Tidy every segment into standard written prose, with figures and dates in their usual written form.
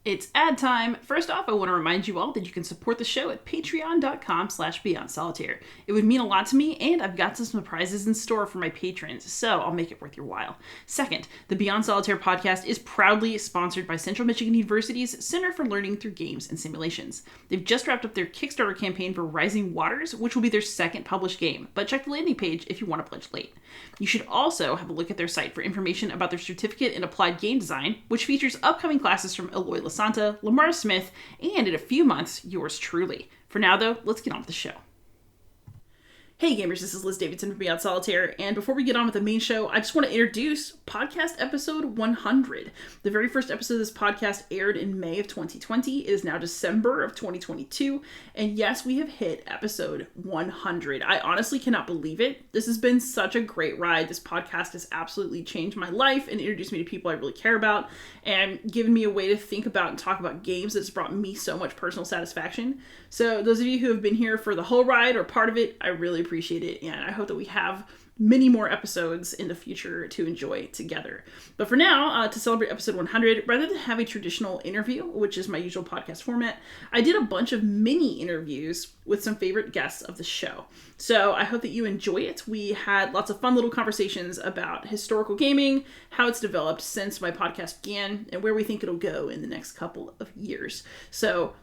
It's ad time. First off, I want to remind you all that you can support the show at patreon.com/beyondsolitaire. It would mean a lot to me, and I've got some surprises in store for my patrons, so I'll make it worth your while. Second, the Beyond Solitaire podcast is proudly sponsored by Central Michigan University's Center for Learning Through Games and Simulations. They've just wrapped up their Kickstarter campaign for Rising Waters, which will be their second published game, but check the landing page if you want to pledge late. You should also have a look at their site for information about their certificate in applied game design, which features upcoming classes from Eloy Lasanta, Lamar Smith, and in a few months, yours truly. For now, though, let's get on with the show. Hey gamers, this is Liz Davidson from Beyond Solitaire, and before we get on with the main show, I just want to introduce podcast episode 100. The very first episode of this podcast aired in May of 2020. It is now December of 2022, and yes, we have hit episode 100. I honestly cannot believe it. This has been such a great ride. This podcast has absolutely changed my life and introduced me to people I really care about, and given me a way to think about and talk about games that's brought me so much personal satisfaction. So those of you who have been here for the whole ride or part of it, I really appreciate it, and I hope that we have many more episodes in the future to enjoy together. But for now, to celebrate episode 100, rather than have a traditional interview, which is my usual podcast format, I did a bunch of mini interviews with some favorite guests of the show. So I hope that you enjoy it. We had lots of fun little conversations about historical gaming, how it's developed since my podcast began, and where we think it'll go in the next couple of years. So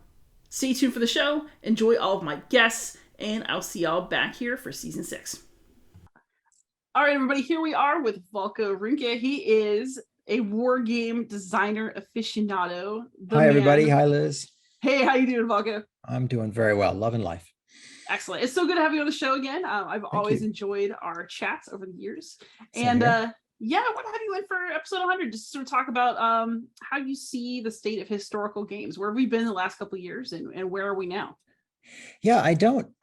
stay tuned for the show, enjoy all of my guests, and I'll see y'all back here for season 6. All right, everybody, here we are with Volko Ruhnke. He is a war game designer aficionado. Hi, everybody. Hi, Liz. Hey, how you doing, Volko? I'm doing very well. Loving life. Excellent. It's so good to have you on the show again. I've always enjoyed our chats over the years. Same here. Yeah, I want to have you in for episode 100, just to sort of talk about how you see the state of historical games. Where have we been the last couple of years, and where are we now? Yeah, I don't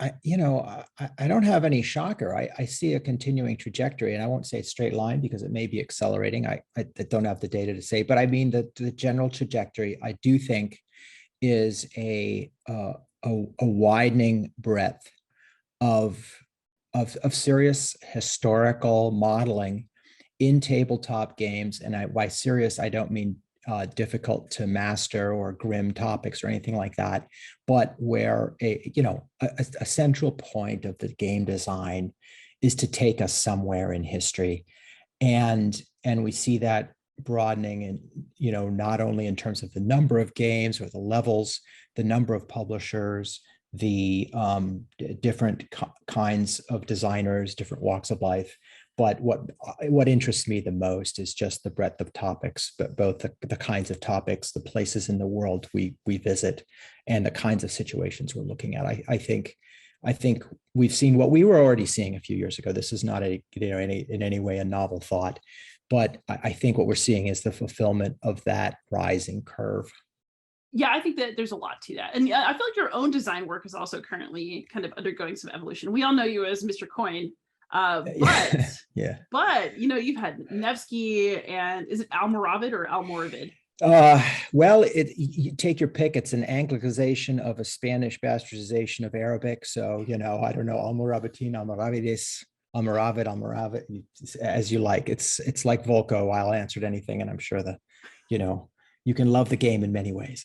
have any shocker. I see a continuing trajectory, and I won't say straight line because it may be accelerating. I don't have the data to say, but I mean the general trajectory, I do think, is a widening breadth of serious historical modeling in tabletop games. And by serious, I don't mean difficult to master or grim topics or anything like that, but where a central point of the game design is to take us somewhere in history, and we see that broadening, and not only in terms of the number of games or the levels, the number of publishers, the different kinds of designers, different walks of life. But what interests me the most is just the breadth of topics, but both the kinds of topics, the places in the world we visit, and the kinds of situations we're looking at. I think we've seen what we were already seeing a few years ago. This is not in any way a novel thought, but I think what we're seeing is the fulfillment of that rising curve. Yeah, I think that there's a lot to that. And I feel like your own design work is also currently kind of undergoing some evolution. We all know you as Mr. Coin. Yeah. But you've had Nevsky, and is it Almoravid or Almoravid? Well, you take your pick. It's an Anglicization of a Spanish bastardization of Arabic. So I don't know, Almoravitin, Almoravides, Almoravid, as you like. It's like Volko. I'll answer to anything, and I'm sure that you can love the game in many ways.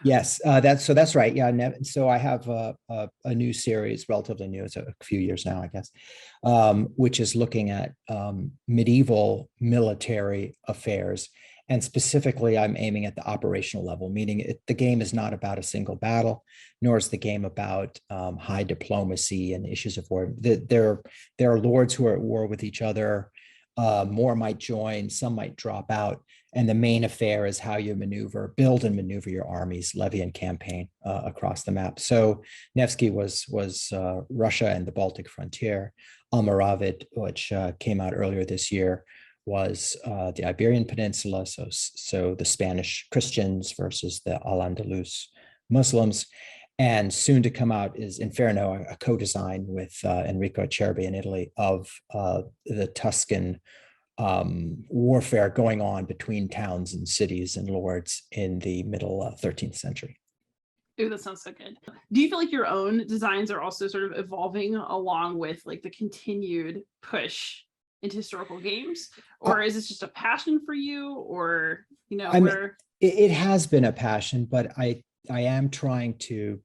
Yes, that's right. Yeah, so I have a new series, relatively new. It's a few years now, I guess, which is looking at medieval military affairs, and specifically, I'm aiming at the operational level. Meaning, the game is not about a single battle, nor is the game about high diplomacy and issues of war. There are lords who are at war with each other. More might join, some might drop out. And the main affair is how you build and maneuver your armies, levy and campaign across the map. So Nevsky was Russia and the Baltic frontier. Almoravid, which came out earlier this year, was the Iberian Peninsula. So the Spanish Christians versus the Al-Andalus Muslims. And soon to come out is Inferno, a co-design with Enrico Acerbi in Italy of the Tuscan warfare going on between towns and cities and lords in the middle 13th century. Ooh, that sounds so good. Do you feel like your own designs are also sort of evolving along with like the continued push into historical games, or is this just a passion for you, or You know, I mean, where it has been a passion, but I am trying to,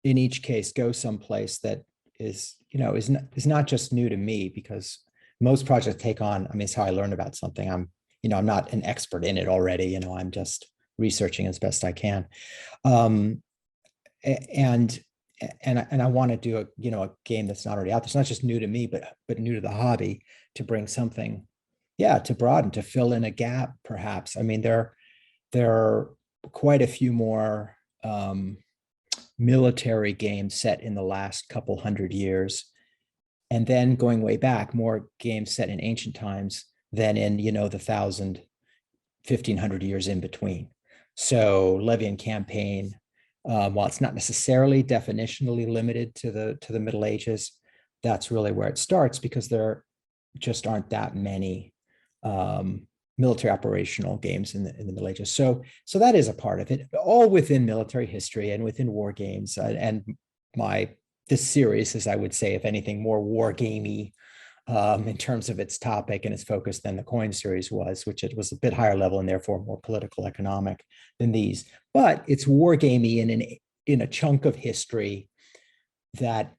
in each case, go someplace that is, is not just new to me, because most projects take on, I mean, it's how I learn about something. I'm not an expert in it already, I'm just researching as best I can. Um, and I want to do a game that's not already out there. It's not just new to me, but new to the hobby, to bring something, yeah, to broaden, to fill in a gap, perhaps. I mean, there are quite a few more military games set in the last couple hundred years, and then going way back, more games set in ancient times than in the 1,500 years in between. So Levian campaign, while it's not necessarily definitionally limited to the Middle Ages, that's really where it starts, because there just aren't that many military operational games in the Middle Ages. So that is a part of it, all within military history and within war games. And this series is, I would say, if anything, more war gamey in terms of its topic and its focus than the Coin series was, which it was a bit higher level and therefore more political economic than these. But it's war gamey in a chunk of history that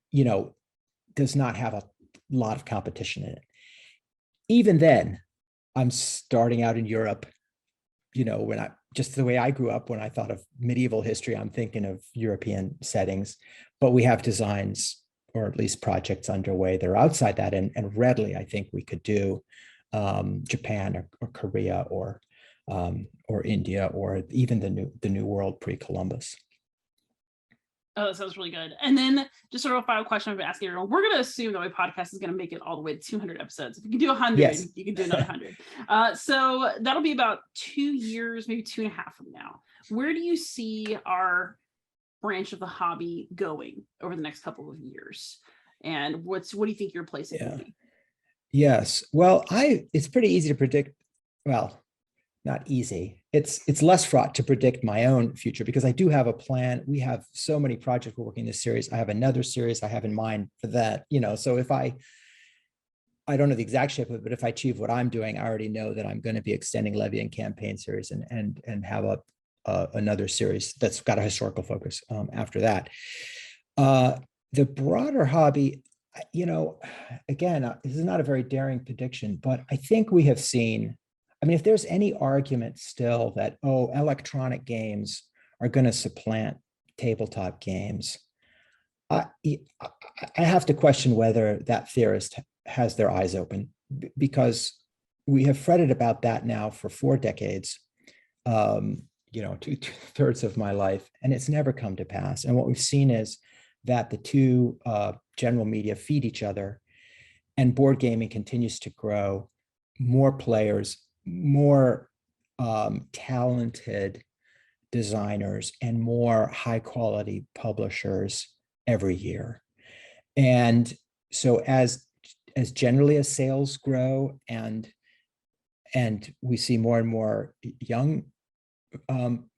does not have a lot of competition in it. Even then, I'm starting out in Europe. When just the way I grew up, when I thought of medieval history, I'm thinking of European settings, but we have designs, or at least projects underway that are outside that, and readily I think we could do Japan or Korea or India, or even the New World pre-Columbus. Oh, that sounds really good. And then just sort of a final question I've been asking everyone. We're going to assume that my podcast is going to make it all the way to 200 episodes. If you can do 100, yes, you can do another 100. So that'll be about 2 years, maybe 2.5 from now. Where do you see our branch of the hobby going over the next couple of years? And what do you think your place is going to be? Yes. Well, it's pretty easy to predict. Well, not easy. It's less fraught to predict my own future, because I do have a plan. We have so many projects we're working this series. I have another series I have in mind for that. So if I don't know the exact shape of it, but if I achieve what I'm doing, I already know that I'm going to be extending Levian campaign series and have another series that's got a historical focus after that. The broader hobby, again, this is not a very daring prediction, but I think we have seen, I mean, if there's any argument still that, electronic games are going to supplant tabletop games, I have to question whether that theorist has their eyes open, because we have fretted about that now for 4 decades, 2/3 of my life, and it's never come to pass. And what we've seen is that the two general media feed each other, and board gaming continues to grow. More players, more talented designers, and more high quality publishers every year. And so as generally as sales grow, and we see more and more young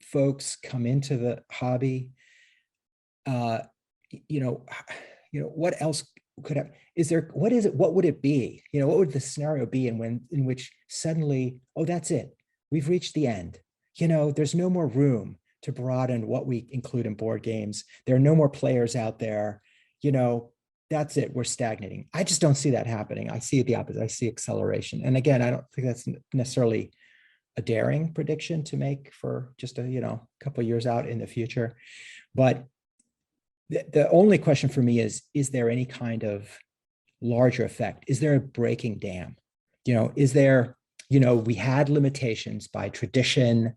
folks come into the hobby, what else could have, what would it be? What would the scenario be in which suddenly, that's it, we've reached the end. There's no more room to broaden what we include in board games. There are no more players out there. That's it, we're stagnating. I just don't see that happening. I see the opposite. I see acceleration. And again, I don't think that's necessarily a daring prediction to make for just a couple of years out in the future. But the only question for me is there any kind of larger effect? Is there a breaking dam? Is there, we had limitations by tradition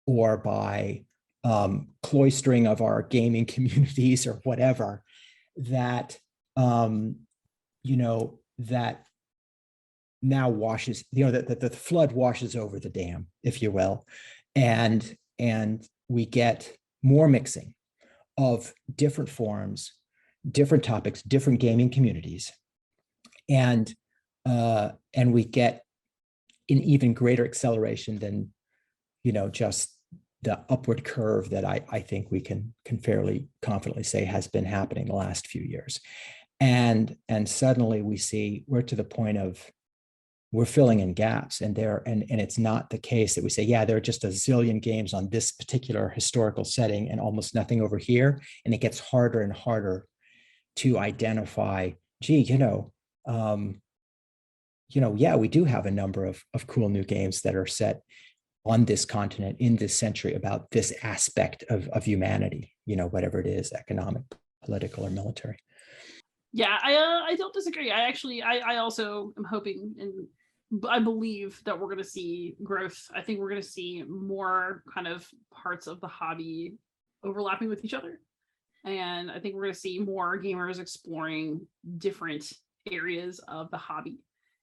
or by cloistering of our gaming communities or whatever, that, that now washes, that the flood washes over the dam, if you will. And we get more mixing of different forms, different topics, different gaming communities. And we get an even greater acceleration than, just the upward curve that I think we can fairly confidently say has been happening the last few years. And suddenly we see we're to the point of we're filling in gaps, and it's not the case that we say, yeah, there are just a zillion games on this particular historical setting and almost nothing over here. And it gets harder and harder to identify, gee, yeah, we do have a number of cool new games that are set on this continent in this century about this aspect of humanity, whatever it is, economic, political, or military. Yeah, I don't disagree. I also am hoping, and I believe that we're going to see growth. I think we're going to see more kind of parts of the hobby overlapping with each other. And I think we're going to see more gamers exploring different areas of the hobby.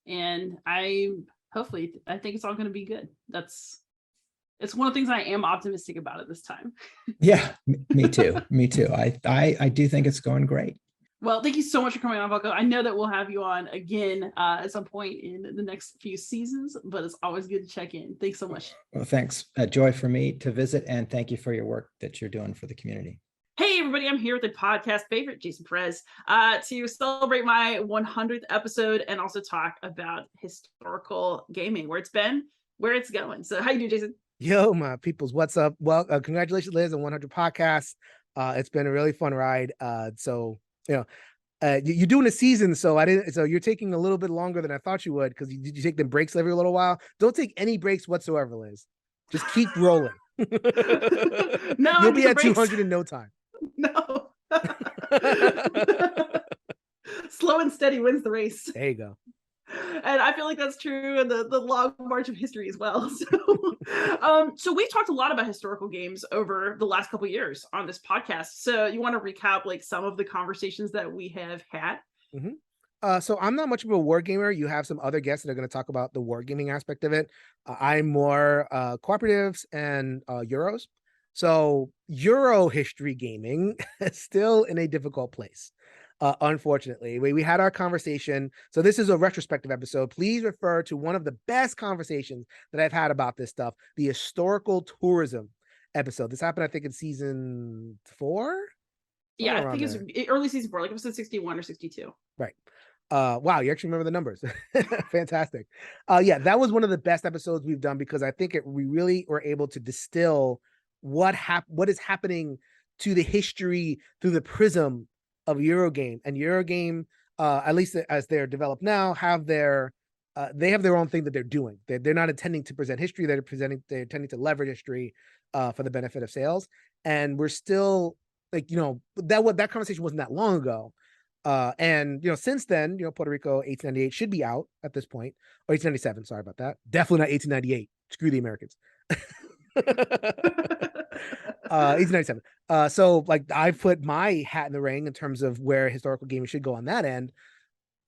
And I think it's all going to be good. It's one of the things I am optimistic about at this time. Yeah, me too. Me too. I do think it's going great. Well, thank you so much for coming on, Volko. I know that we'll have you on again at some point in the next few seasons, but it's always good to check in. Thanks so much. Well, thanks. A joy for me to visit, and thank you for your work that you're doing for the community. Hey, everybody, I'm here with the podcast favorite, Jason Perez, to celebrate my 100th episode and also talk about historical gaming, where it's been, where it's going. So how you doing, Jason? Yo, my peoples, what's up? Well, congratulations, Liz, on 100 podcasts. It's been a really fun ride. You're doing a season, so you're taking a little bit longer than I thought you would, because you take them breaks every little while. Don't take any breaks whatsoever, Liz. Just keep rolling. No, you'll be at 200 in no time. No. Slow and steady wins the race. There you go. And I feel like that's true in the long march of history as well. So we've talked a lot about historical games over the last couple of years on this podcast. So you want to recap like some of the conversations that we have had? Mm-hmm. So I'm not much of a war gamer. You have some other guests that are going to talk about the war gaming aspect of it. I'm more cooperatives and Euros. So Euro history gaming is still in a difficult place. Unfortunately, we had our conversation. So this is a retrospective episode. Please refer to one of the best conversations that I've had about this stuff, the historical tourism episode. This happened, I think, in season 4. Yeah, I think it's early season 4, like episode 61 or 62. Right. Wow, you actually remember the numbers. Fantastic. Yeah, that was one of the best episodes we've done, because I think we really were able to distill what is happening to the history through the prism of Eurogame. And Eurogame, at least as they're developed now, they have their own thing that they're doing. They're not intending to present history. They're intending to leverage history for the benefit of sales. And we're still that conversation wasn't that long ago. And since then, Puerto Rico 1898 should be out at this point, or 1897. Sorry about that. Definitely not 1898. Screw the Americans. 1897. So like I've put my hat in the ring in terms of where historical gaming should go on that end.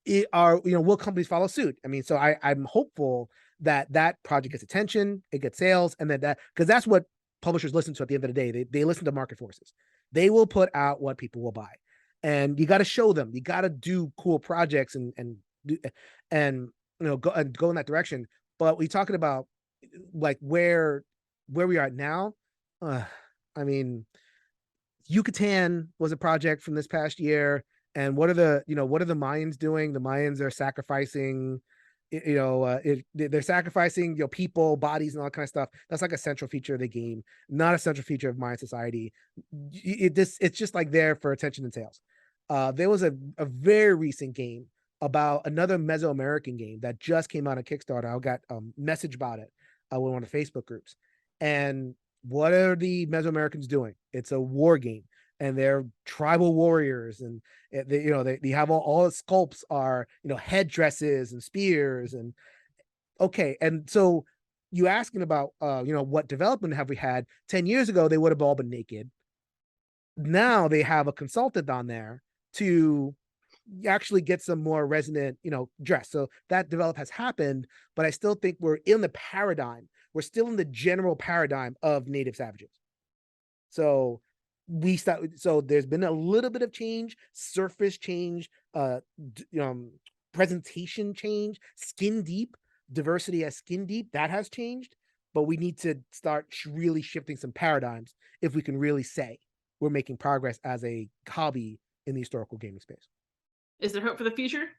Will companies follow suit? I mean, so I'm hopeful that project gets attention, it gets sales, and that because that's what publishers listen to at the end of the day. They listen to market forces. They will put out what people will buy, and you got to show them. You got to do cool projects and go in that direction. But we're talking about like where we are now. I mean, Yucatan was a project from this past year, and what are the Mayans doing? The Mayans are sacrificing, they're sacrificing people, bodies, and all that kind of stuff. That's like a central feature of the game, not a central feature of Mayan society. It's just like there for attention and sales. There was a very recent game about another Mesoamerican game that just came out on Kickstarter. I got a message about it with one of the Facebook groups, and what are the Mesoamericans doing? It's a war game, and they're tribal warriors, and they have all the sculpts are headdresses and spears, and okay. And so you asking about what development have we had 10 years ago? They would have all been naked. Now they have a consultant on there to actually get some more resonant dress. So that develop has happened, but I still think we're in the paradigm. We're still in the general paradigm of native savages. So there's been a little bit of change, surface change, presentation change, skin deep, diversity as skin deep, that has changed, but we need to start really shifting some paradigms if we can really say we're making progress as a hobby in the historical gaming space. Is there hope for the future?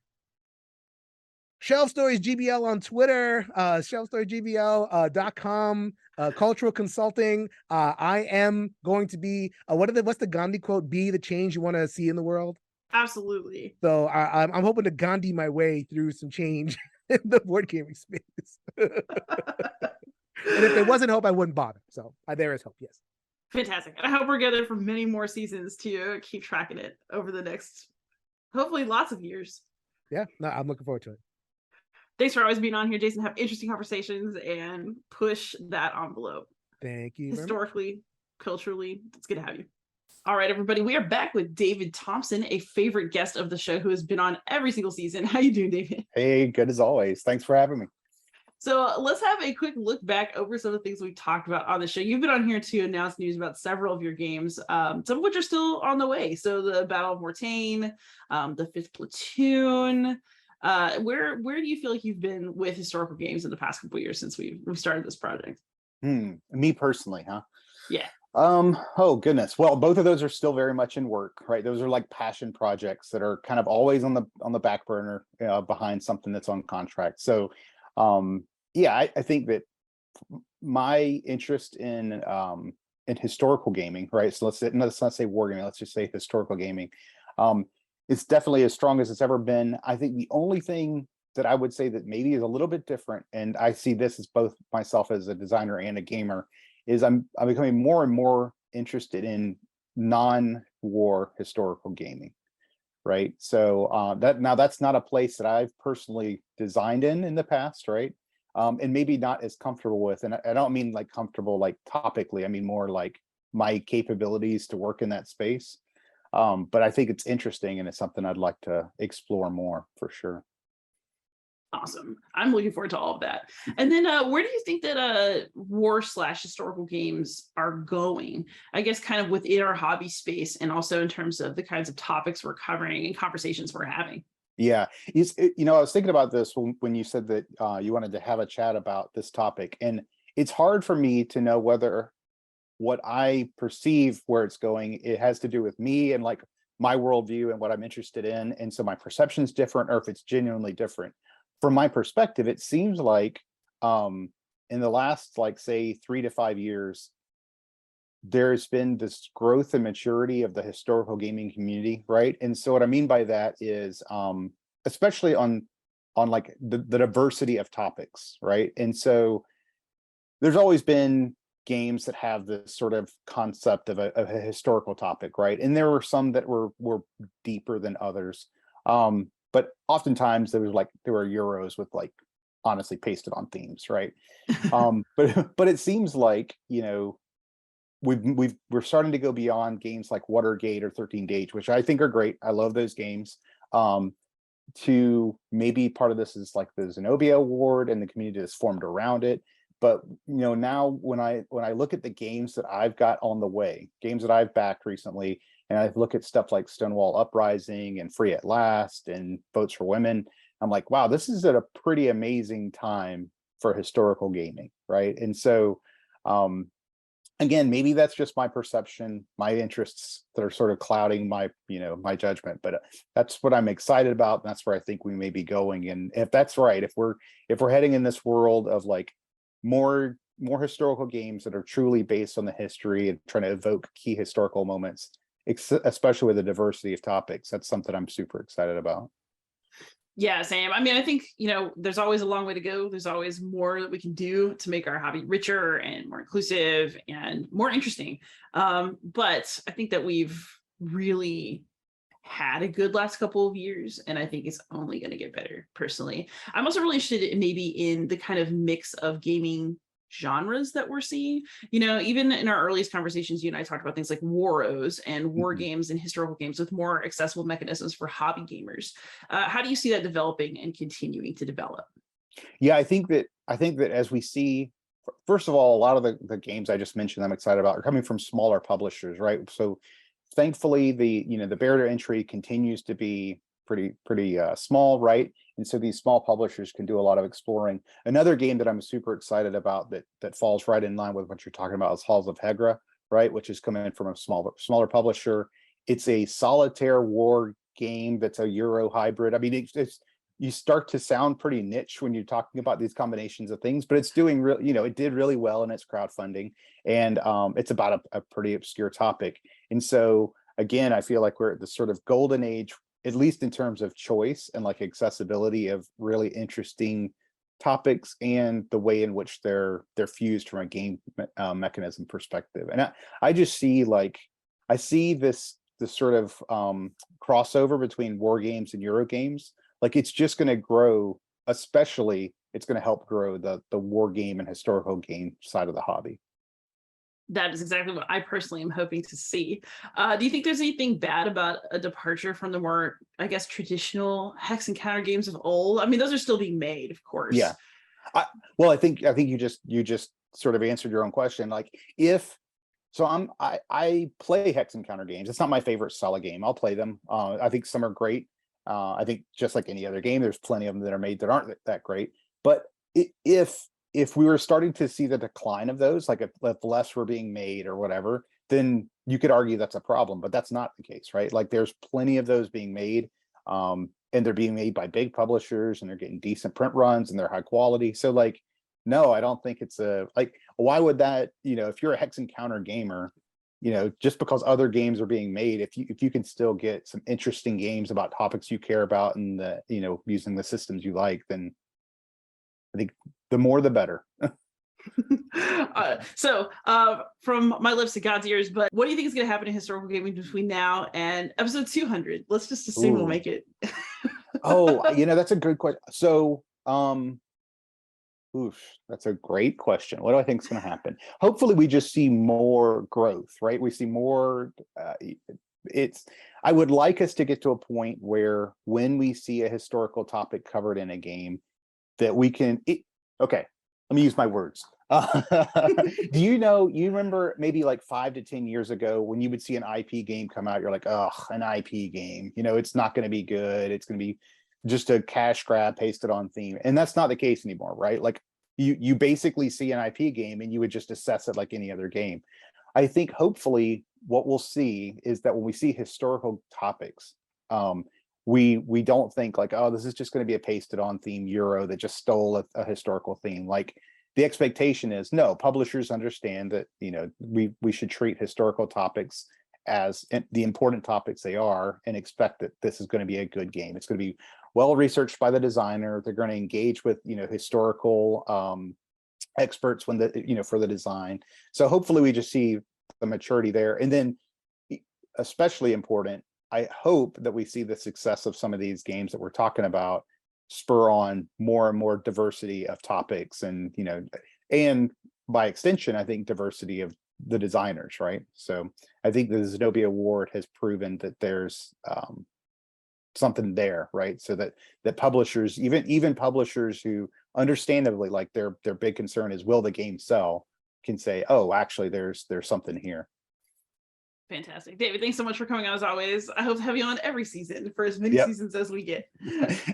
Shelf Stories GBL on Twitter, shelfstoriesgbl.com, cultural consulting. I am going to be, what's the Gandhi quote? Be the change you want to see in the world. Absolutely. So I'm hoping to Gandhi my way through some change in the board gaming space. And if there wasn't hope, I wouldn't bother. So there is hope, yes. Fantastic. And I hope we're together for many more seasons to keep tracking it over the next, hopefully, lots of years. Yeah, no, I'm looking forward to it. Thanks for always being on here, Jason. Have interesting conversations and push that envelope. Thank you. Historically, culturally, it's good to have you. All right, everybody, we are back with David Thompson, a favorite guest of the show who has been on every single season. How you doing, David? Hey, good as always. Thanks for having me. So let's have a quick look back over some of the things we talked about on the show. You've been on here to announce news about several of your games, some of which are still on the way. So the Battle of Mortain, the 5th Platoon. Where do you feel like you've been with historical games in the past couple of years since we've started this project? Me personally, huh? Yeah. Oh goodness. Well, both of those are still very much in work, right? Those are like passion projects that are kind of always on the back burner behind something that's on contract. So yeah, I think that my interest in historical gaming, right? So let's not say wargaming, let's just say historical gaming. It's definitely as strong as it's ever been. I think the only thing that I would say that maybe is a little bit different, and I see this as both myself as a designer and a gamer, is I'm becoming more and more interested in non-war historical gaming, right? So that's not a place that I've personally designed in the past, right? And maybe not as comfortable with, and I don't mean like comfortable like topically, I mean more like my capabilities to work in that space. But I think it's interesting and it's something I'd like to explore more for sure. Awesome. I'm looking forward to all of that. And then where do you think that war/historical games are going? I guess kind of within our hobby space and also in terms of the kinds of topics we're covering and conversations we're having. Yeah, I was thinking about this when you said that you wanted to have a chat about this topic, and it's hard for me to know whether what I perceive where it's going, it has to do with me and like my worldview and what I'm interested in. And so my perception is different, or if it's genuinely different. From my perspective, it seems like in the last, like, say, 3 to 5 years, there's been this growth and maturity of the historical gaming community, right? And so what I mean by that is especially on like the diversity of topics, right? And so there's always been games that have this sort of concept of a historical topic, right? And there were some that were deeper than others. But oftentimes there were Euros with like honestly pasted on themes, right? But it seems like, we're starting to go beyond games like Watergate or 13 Days, which I think are great. I love those games. To maybe part of this is like the Zenobia Award and the community that's formed around it. But now when I look at the games that I've got on the way, games that I've backed recently, and I look at stuff like Stonewall Uprising and Free at Last and Votes for Women, I'm like, wow, this is at a pretty amazing time for historical gaming, right? And so again, maybe that's just my perception, my interests that are sort of clouding my my judgment, but that's what I'm excited about, and that's where I think we may be going. And if that's right, if we're heading in this world of like more historical games that are truly based on the history and trying to evoke key historical moments, especially with the diversity of topics, that's something I'm super excited about. Yeah, Sam. I mean, I think, there's always a long way to go. There's always more that we can do to make our hobby richer and more inclusive and more interesting. But I think that we've really had a good last couple of years, and I think it's only going to get better personally. I'm also really interested in maybe in the kind of mix of gaming genres that we're seeing. Even in our earliest conversations, you and I talked about things like Waros and war games and historical games with more accessible mechanisms for hobby gamers. How do you see that developing and continuing to develop? Yeah, I think that as we see, first of all, a lot of the games I just mentioned I'm excited about are coming from smaller publishers, right? So thankfully the barrier to entry continues to be pretty small, right? And so these small publishers can do a lot of exploring. Another game that I'm super excited about that falls right in line with what you're talking about is Halls of Hegra, right? Which is coming from a smaller publisher. It's a solitaire war game that's a Euro hybrid. I mean, it's you start to sound pretty niche when you're talking about these combinations of things, but it's doing real, it did really well in its crowdfunding, and it's about a pretty obscure topic. And so again, I feel like we're at the sort of golden age, at least in terms of choice and like accessibility of really interesting topics and the way in which they're fused from a game mechanism perspective. And I just see I see this sort of crossover between war games and Euro games. Like it's just going to grow, especially it's going to help grow the war game and historical game side of the hobby. That is exactly what I personally am hoping to see. Do you think there's anything bad about a departure from the more, I guess, traditional hex and counter games of old? I mean, those are still being made, of course. Yeah. Well, I think you just sort of answered your own question. Like I play hex and counter games. It's not my favorite solid game. I'll play them. I think some are great. I think just like any other game, there's plenty of them that are made that aren't that great. But if we were starting to see the decline of those, like if less were being made or whatever, then you could argue that's a problem. But that's not the case, right? Like there's plenty of those being made, and they're being made by big publishers, and they're getting decent print runs, and they're high quality. So like, no, I don't think it's why would that? If you're a hex and counter gamer, just because other games are being made, if you can still get some interesting games about topics you care about and using the systems you like, then I think the more the better. So from my lips to God's ears, but what do you think is going to happen in historical gaming between now and episode 200? Let's just assume we'll make it. Oh, that's a good question. So that's a great question. What do I think is going to happen? Hopefully we just see more growth, right? We see more. I would like us to get to a point where when we see a historical topic covered in a game, that we can. Okay, let me use my words. Do you remember maybe like 5 to 10 years ago when you would see an IP game come out, you're like, oh, an IP game, it's not going to be good. It's going to be just a cash grab pasted on theme. And that's not the case anymore, right? Like you basically see an IP game and you would just assess it like any other game. I think hopefully what we'll see is that when we see historical topics, we don't think like, oh, this is just going to be a pasted on theme Euro that just stole a historical theme. Like the expectation is no, publishers understand that, we should treat historical topics as the important topics they are, and expect that this is going to be a good game. It's going to be well researched by the designer. They're going to engage with historical experts when for the design. So hopefully we just see the maturity there. And then especially important, I hope that we see the success of some of these games that we're talking about spur on more and more diversity of topics, and and by extension, I think diversity of the designers, right? So I think the Zenobia Award has proven that there's something there, right? So that publishers, even publishers who understandably, like their big concern is will the game sell, can say, oh, actually there's something here. Fantastic. David, thanks so much for coming on as always. I hope to have you on every season for as many seasons as we get.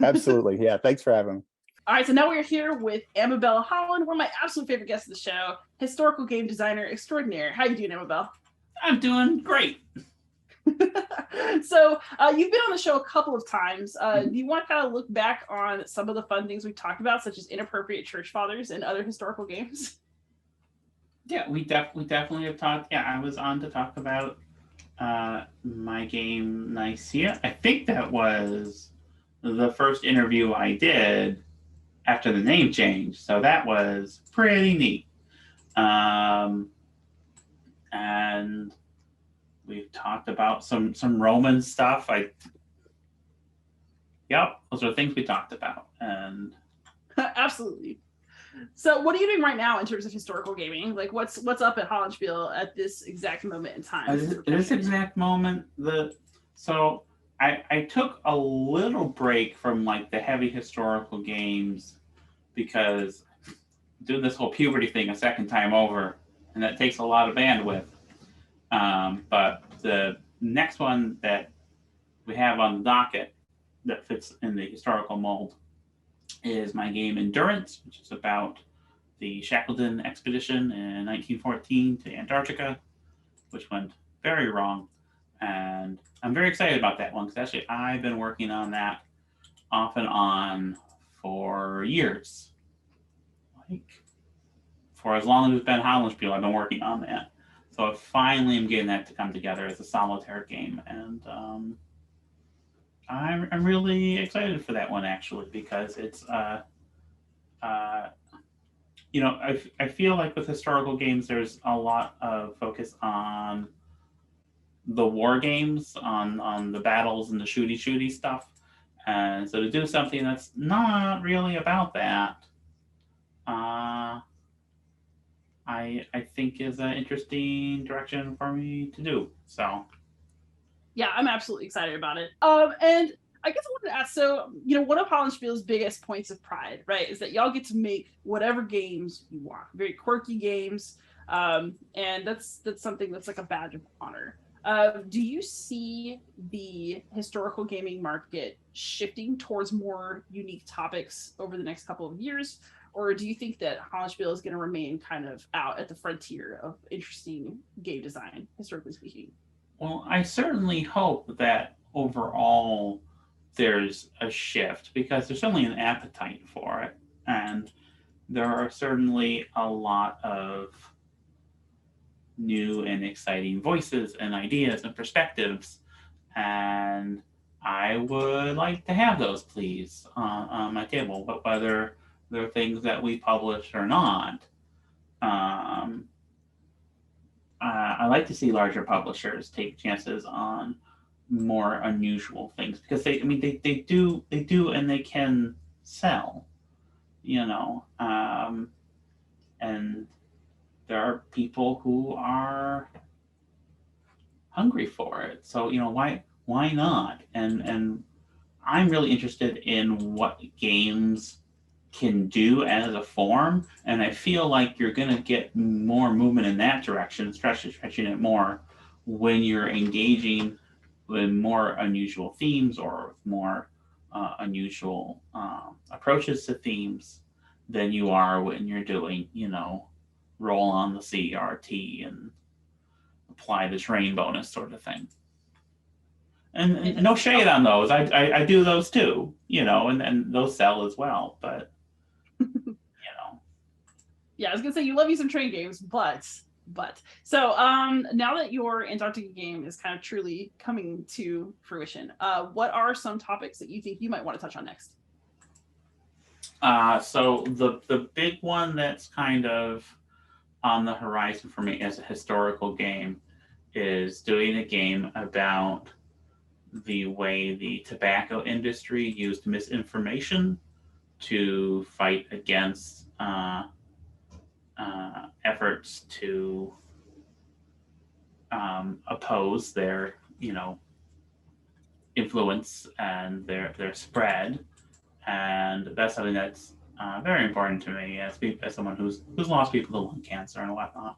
Absolutely. Yeah. Thanks for having me. All right. So now we're here with Amabel Holland, one of my absolute favorite guests of the show, historical game designer extraordinaire. How you doing, Amabel? I'm doing great. So you've been on the show a couple of times. Do you want to kind of look back on some of the fun things we've talked about, such as inappropriate church fathers and other historical games? Yeah, we definitely have talked. Yeah, I was on to talk about my game Nicaea. I think that was the first interview I did after the name change, so that was pretty neat. And we've talked about some Roman stuff. Those are things we talked about. And absolutely. So what are you doing right now in terms of historical gaming? Like what's up at Hollandspiel at this exact moment in time? At this exact moment, I took a little break from like the heavy historical games because doing this whole puberty thing a second time over, and that takes a lot of bandwidth. But the next one that we have on the docket that fits in the historical mold is my game Endurance, which is about the Shackleton expedition in 1914 to Antarctica, which went very wrong. And I'm very excited about that one because actually I've been working on that off and on for years. Like, for as long as it's been Hollandspiel, I've been working on that. So I finally am getting that to come together as a solitaire game, and I'm really excited for that one actually, because it's you know, I feel like with historical games there's a lot of focus on the war games, on the battles and the shooty stuff, and so to do something that's not really about that, I think is an interesting direction for me to do. So yeah, I'm absolutely excited about it. And I guess I wanted to ask, so, you know, one of Hollandspiel's biggest points of pride, right, is that y'all get to make whatever games you want, very quirky games, and that's something that's like a badge of honor. Do you see the historical gaming market shifting towards more unique topics over the next couple of years? Or do you think that Hollandspiel is going to remain kind of out at the frontier of interesting game design, historically speaking? well, I certainly hope that overall there's a shift, because there's certainly an appetite for it, and there are certainly a lot of new and exciting voices and ideas and perspectives, and I would like to have those, please, on my table. But whether they're things that we publish or not, I like to see larger publishers take chances on more unusual things, because they do, and they can sell, you know, and there are people who are hungry for it. So, you know, why not? And I'm really interested in what games can do as a form, and I feel like you're going to get more movement in that direction, stretching it more, when you're engaging with more unusual themes, or with more unusual approaches to themes, than you are when you're doing, you know, roll on the CRT and apply the terrain bonus sort of thing. And no shade on those. I do those too, you know, and those sell as well. But, you know. Yeah, I was gonna say you love you some train games, but so now that your Antarctica game is kind of truly coming to fruition, what are some topics that you think you might want to touch on next? So the big one that's kind of on the horizon for me as a historical game is doing a game about the way the tobacco industry used misinformation to fight against efforts to oppose their, you know, influence and their spread. And that's something that's very important to me as someone who's lost people to lung cancer and whatnot.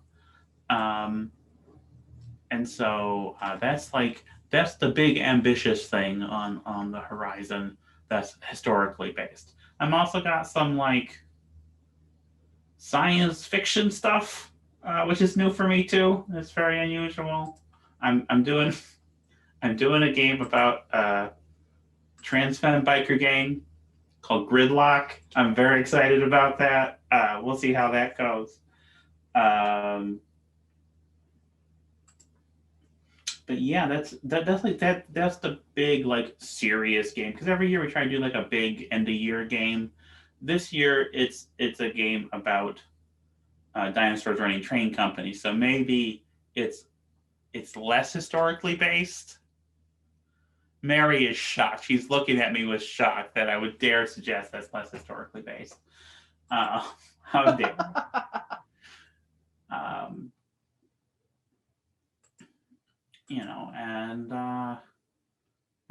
And so that's the big ambitious thing on the horizon that's historically based. I'm also got some like science fiction stuff, which is new for me too. It's very unusual. I'm doing a game about a trans femme biker game called Gridlock. I'm very excited about that. We'll see how that goes. But yeah, that's the big like serious game, because every year we try to do like a big end of year game. This year it's a game about dinosaurs running train companies, so maybe it's less historically based. Mary is shocked. She's looking at me with shock that I would dare suggest that's less historically based. How dare you know, and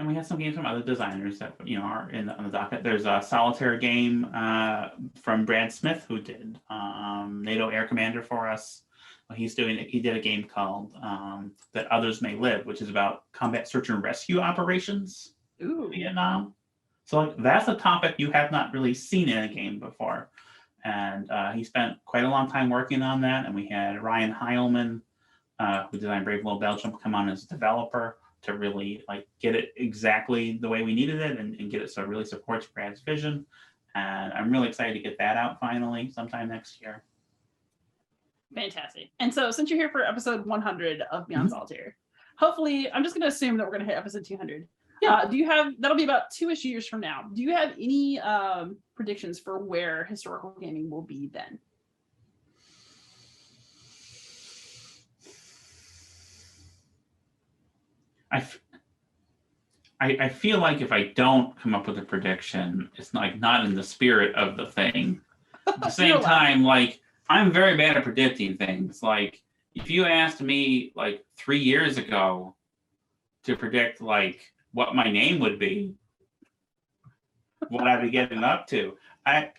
we have some games from other designers that, you know, are on the docket. There's a Solitaire game from Brad Smith, who did NATO Air Commander for us. He did a game called That Others May Live, which is about combat search and rescue operations in Vietnam. So like, that's a topic you have not really seen in a game before. And he spent quite a long time working on that. And we had Ryan Heilman, who designed Brave Little Belgium, come on as a developer, to really like get it exactly the way we needed it and get it so it really supports Brad's vision. And I'm really excited to get that out finally sometime next year. Fantastic. And so since you're here for episode 100 of Beyond Solitaire, hopefully, I'm just going to assume that we're going to hit episode 200. Yeah. Do you have, that'll be about 2-ish years from now. Do you have any predictions for where historical gaming will be then? I feel like if I don't come up with a prediction, it's not in the spirit of the thing. At the same time, like I'm very bad at predicting things. Like if you asked me like 3 years ago to predict like what my name would be, what I'd be getting up to, I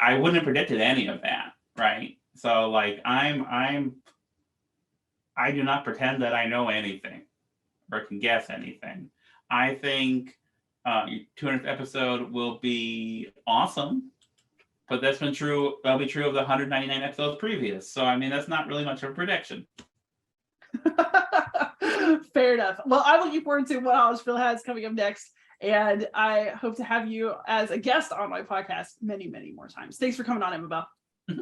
wouldn't have predicted any of that, right? So like I do not pretend that I know anything or can guess anything. I think 200th episode will be awesome, but that's been true. That'll be true of the 199 episodes previous. So I mean, that's not really much of a prediction. Fair enough. Well, I'm looking forward to what College Phil has coming up next, and I hope to have you as a guest on my podcast many, many more times. Thanks for coming on, Amabel. Mm-hmm.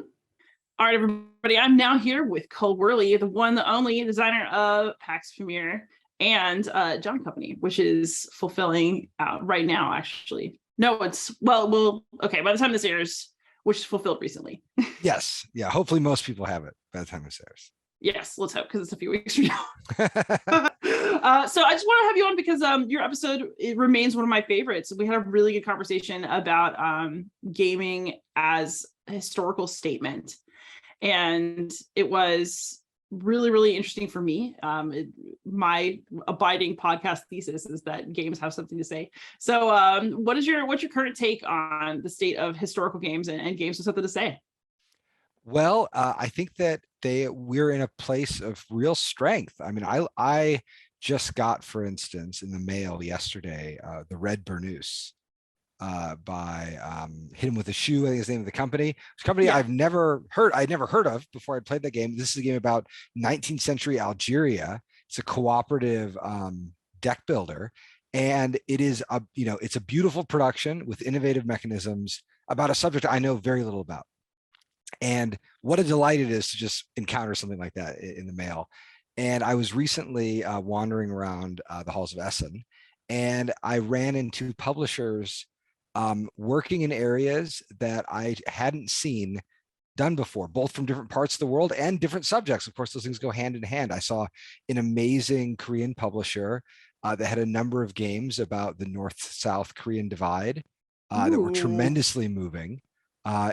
All right, everybody. I'm now here with Cole Wehrle, the one, the only designer of PAX Premiere and John Company, which is fulfilling right now, actually. No, it's, okay, by the time this airs, which is fulfilled recently. Yes. Yeah. Hopefully most people have it by the time this airs. Yes, let's hope, because it's a few weeks from now. So I just want to have you on because your episode, it remains one of my favorites. We had a really good conversation about gaming as a historical statement. And it was really, really interesting for me. My abiding podcast thesis is that games have something to say. So what's your current take on the state of historical games and games with something to say? Well, I think that we're in a place of real strength. I mean, I just got, for instance, in the mail yesterday, the Red Burnous by Hit 'Em With a Shoe, I think is the name of the company. It's a company I'd never heard of before I played that game. This is a game about 19th century Algeria. It's a cooperative deck builder, and it is it's a beautiful production with innovative mechanisms about a subject I know very little about. And what a delight it is to just encounter something like that in the mail. And I was recently wandering around the halls of Essen, and I ran into publishers working in areas that I hadn't seen done before, both from different parts of the world and different subjects. Of course, those things go hand in hand. I saw an amazing Korean publisher that had a number of games about the North-South Korean divide that were tremendously moving.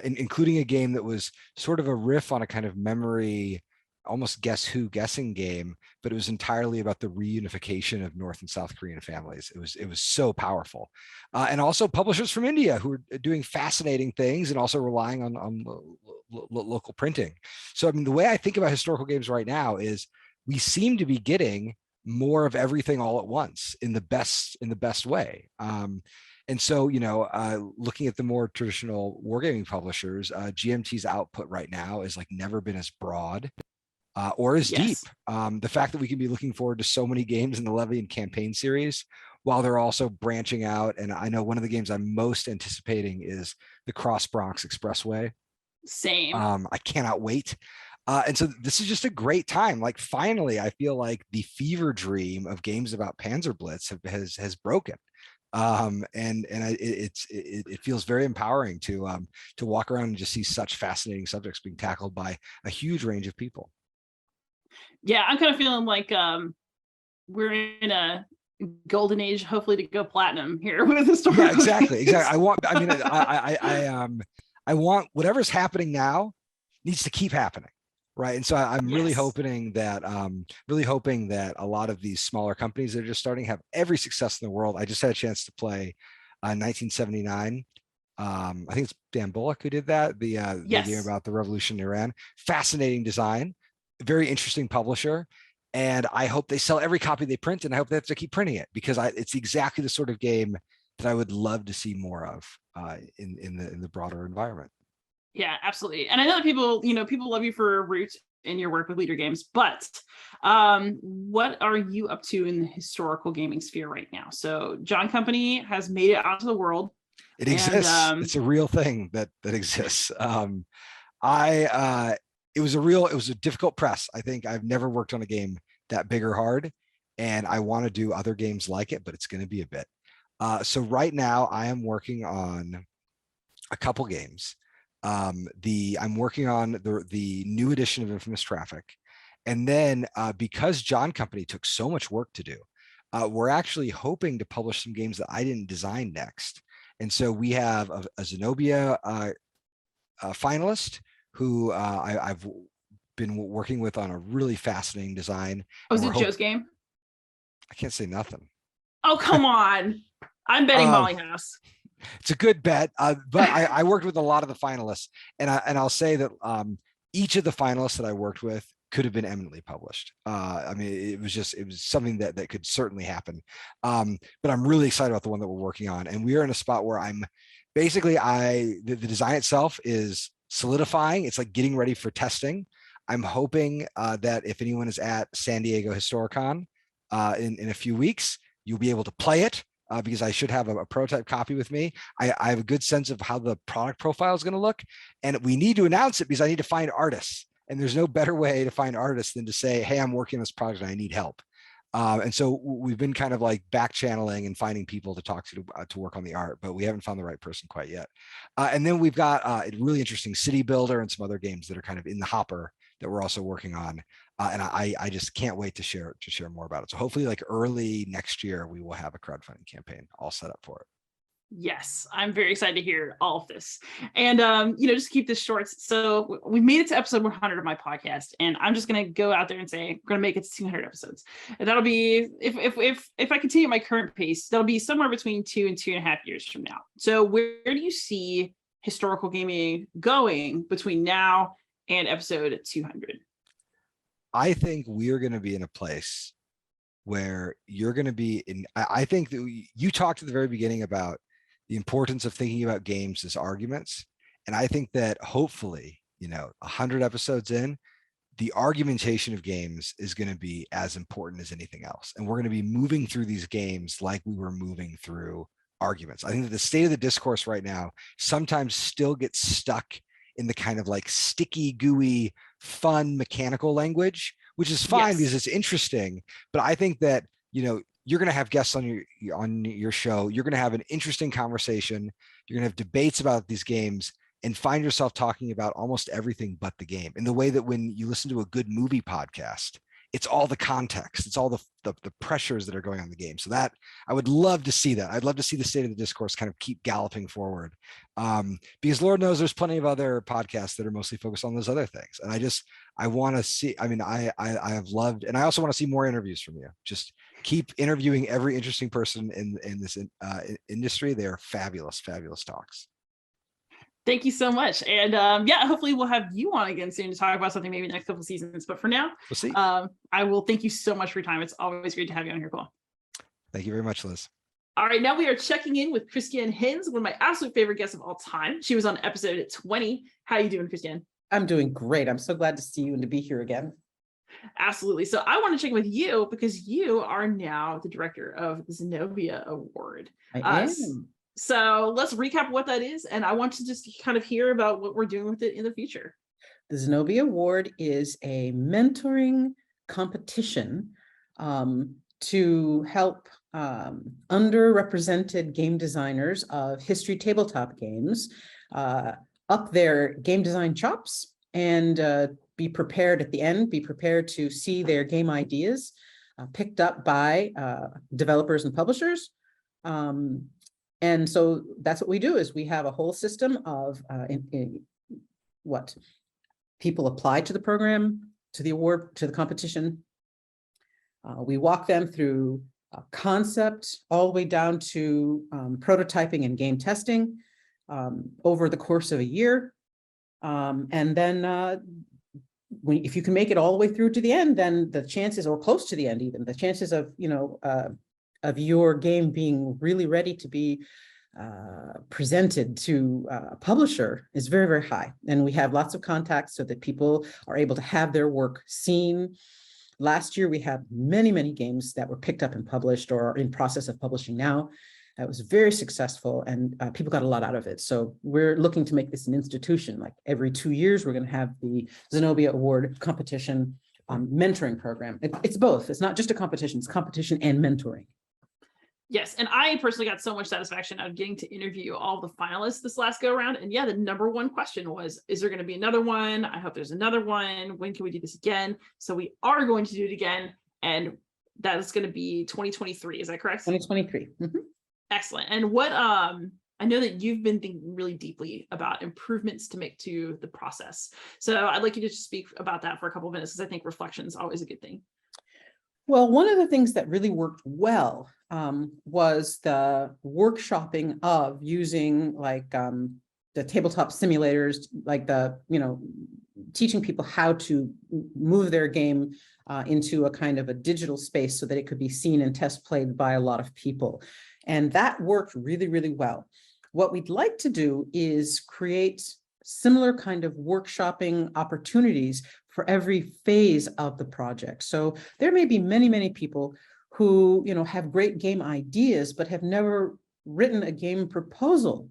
Including a game that was sort of a riff on a kind of memory, almost Guess Who guessing game, but it was entirely about the reunification of North and South Korean families. It was so powerful. And also publishers from India who are doing fascinating things and also relying on local printing. So I mean, the way I think about historical games right now is we seem to be getting more of everything all at once in the best way. And so, looking at the more traditional wargaming publishers, GMT's output right now is like never been as broad or as deep. The fact that we can be looking forward to so many games in the Levy and Campaign series, while they're also branching out. And I know one of the games I'm most anticipating is the Cross Bronx Expressway. Same. I cannot wait. And so this is just a great time. Like finally, I feel like the fever dream of games about Panzer Blitz has broken. It feels very empowering to walk around and just see such fascinating subjects being tackled by a huge range of people. Yeah, I'm kind of feeling like we're in a golden age, hopefully to go platinum here with historical. Yeah, exactly. I want whatever's happening now needs to keep happening. Right. And so I'm really hoping that a lot of these smaller companies that are just starting have every success in the world. I just had a chance to play 1979. I think it's Dan Bullock who did that. The game about the revolution in Iran. Fascinating design, very interesting publisher. And I hope they sell every copy they print, and I hope they have to keep printing it because it's exactly the sort of game that I would love to see more of in the broader environment. Yeah, absolutely. And I know that people love you for Root in your work with Leader Games, but what are you up to in the historical gaming sphere right now? So John Company has made it out to the world. It exists. It's a real thing that exists. It was a difficult press. I think I've never worked on a game that big or hard, and I want to do other games like it, but it's going to be a bit. So right now I am working on a couple games. I'm working on the new edition of Infamous Traffic. And then because John Company took so much work to do, we're actually hoping to publish some games that I didn't design next. And so we have a Zenobia finalist who I've been working with on a really fascinating design. Oh, is it Joe's game? I can't say nothing. Oh, come on. I'm betting Molly House. It's a good bet, but I worked with a lot of the finalists, and I'll say that each of the finalists that I worked with could have been eminently published. I mean, it was something that could certainly happen. But I'm really excited about the one that we're working on, and we are in a spot where I'm basically the design itself is solidifying. It's like getting ready for testing. I'm hoping that if anyone is at San Diego Historicon in a few weeks, you'll be able to play it. Because I should have a prototype copy with me. I have a good sense of how the product profile is going to look, and we need to announce it because I need to find artists. And there's no better way to find artists than to say, "Hey, I'm working on this project and I need help." And so we've been kind of like back channeling and finding people to talk to work on the art, but we haven't found the right person quite yet. And then we've got a really interesting City Builder and some other games that are kind of in the hopper that we're also working on. And I just can't wait to share more about it. So hopefully like early next year, we will have a crowdfunding campaign all set up for it. Yes, I'm very excited to hear all of this. And, just keep this short. So we made it to episode 100 of my podcast, and I'm just going to go out there and say, we're going to make it to 200 episodes. And that'll be, if I continue my current pace, that'll be somewhere between 2 and 2.5 years from now. So where do you see historical gaming going between now and episode 200? I think we're going to be in a place where you're going to be in. I think that you talked at the very beginning about the importance of thinking about games as arguments. And I think that hopefully, 100 episodes in, the argumentation of games is going to be as important as anything else. And we're going to be moving through these games like we were moving through arguments. I think that the state of the discourse right now sometimes still gets stuck in the kind of like sticky, gooey, fun, mechanical language, which is fine because it's interesting. But I think that, you're going to have guests on your show. You're going to have an interesting conversation. You're going to have debates about these games and find yourself talking about almost everything but the game, in the way that when you listen to a good movie podcast, it's all the context, it's all the pressures that are going on in the game. So that I would love to see that. I'd love to see the state of the discourse kind of keep galloping forward, because Lord knows there's plenty of other podcasts that are mostly focused on those other things. And I want to see. I mean, I have loved, and I also want to see more interviews from you. Just keep interviewing every interesting person in this industry. They are fabulous, fabulous talks. Thank you so much. And hopefully we'll have you on again soon to talk about something maybe next couple of seasons. But for now, we'll see. I will thank you so much for your time. It's always great to have you on here, Cole. Thank you very much, Liz. All right, now we are checking in with Christienne Hinz, one of my absolute favorite guests of all time. She was on episode 20. How are you doing, Christienne? I'm doing great. I'm so glad to see you and to be here again. Absolutely. So I want to check in with you because you are now the director of the Zenobia Award. I am. So let's recap what that is. And I want to just kind of hear about what we're doing with it in the future. The Zenobia Award is a mentoring competition to help underrepresented game designers of history tabletop games up their game design chops and be prepared at the end, be prepared to see their game ideas picked up by developers and publishers. And so that's what we do, is we have a whole system of what people apply to the program, to the award, to the competition. We walk them through concept all the way down to prototyping and game testing over the course of a year. And then if you can make it all the way through to the end, then the chances, or close to the end even, the chances of, of your game being really ready to be presented to a publisher is very, very high. And we have lots of contacts so that people are able to have their work seen. Last year, we had many, many games that were picked up and published or are in process of publishing now. It was very successful and people got a lot out of it. So we're looking to make this an institution. Like every 2 years, we're going to have the Zenobia Award competition mentoring program. It's both. It's not just a competition, it's competition and mentoring. Yes, and I personally got so much satisfaction out of getting to interview all the finalists this last go around. And yeah, the number one question was, is there going to be another one? I hope there's another one. When can we do this again? So we are going to do it again. And that is going to be 2023. Is that correct? 2023. Mm-hmm. Excellent. And what I know that you've been thinking really deeply about improvements to make to the process. So I'd like you to just speak about that for a couple of minutes, because I think reflection is always a good thing. Well, one of the things that really worked well was the workshopping of using like the tabletop simulators, like teaching people how to move their game into a kind of a digital space so that it could be seen and test played by a lot of people. And that worked really, really well. What we'd like to do is create similar kind of workshopping opportunities for every phase of the project. So there may be many, many people who, have great game ideas, but have never written a game proposal.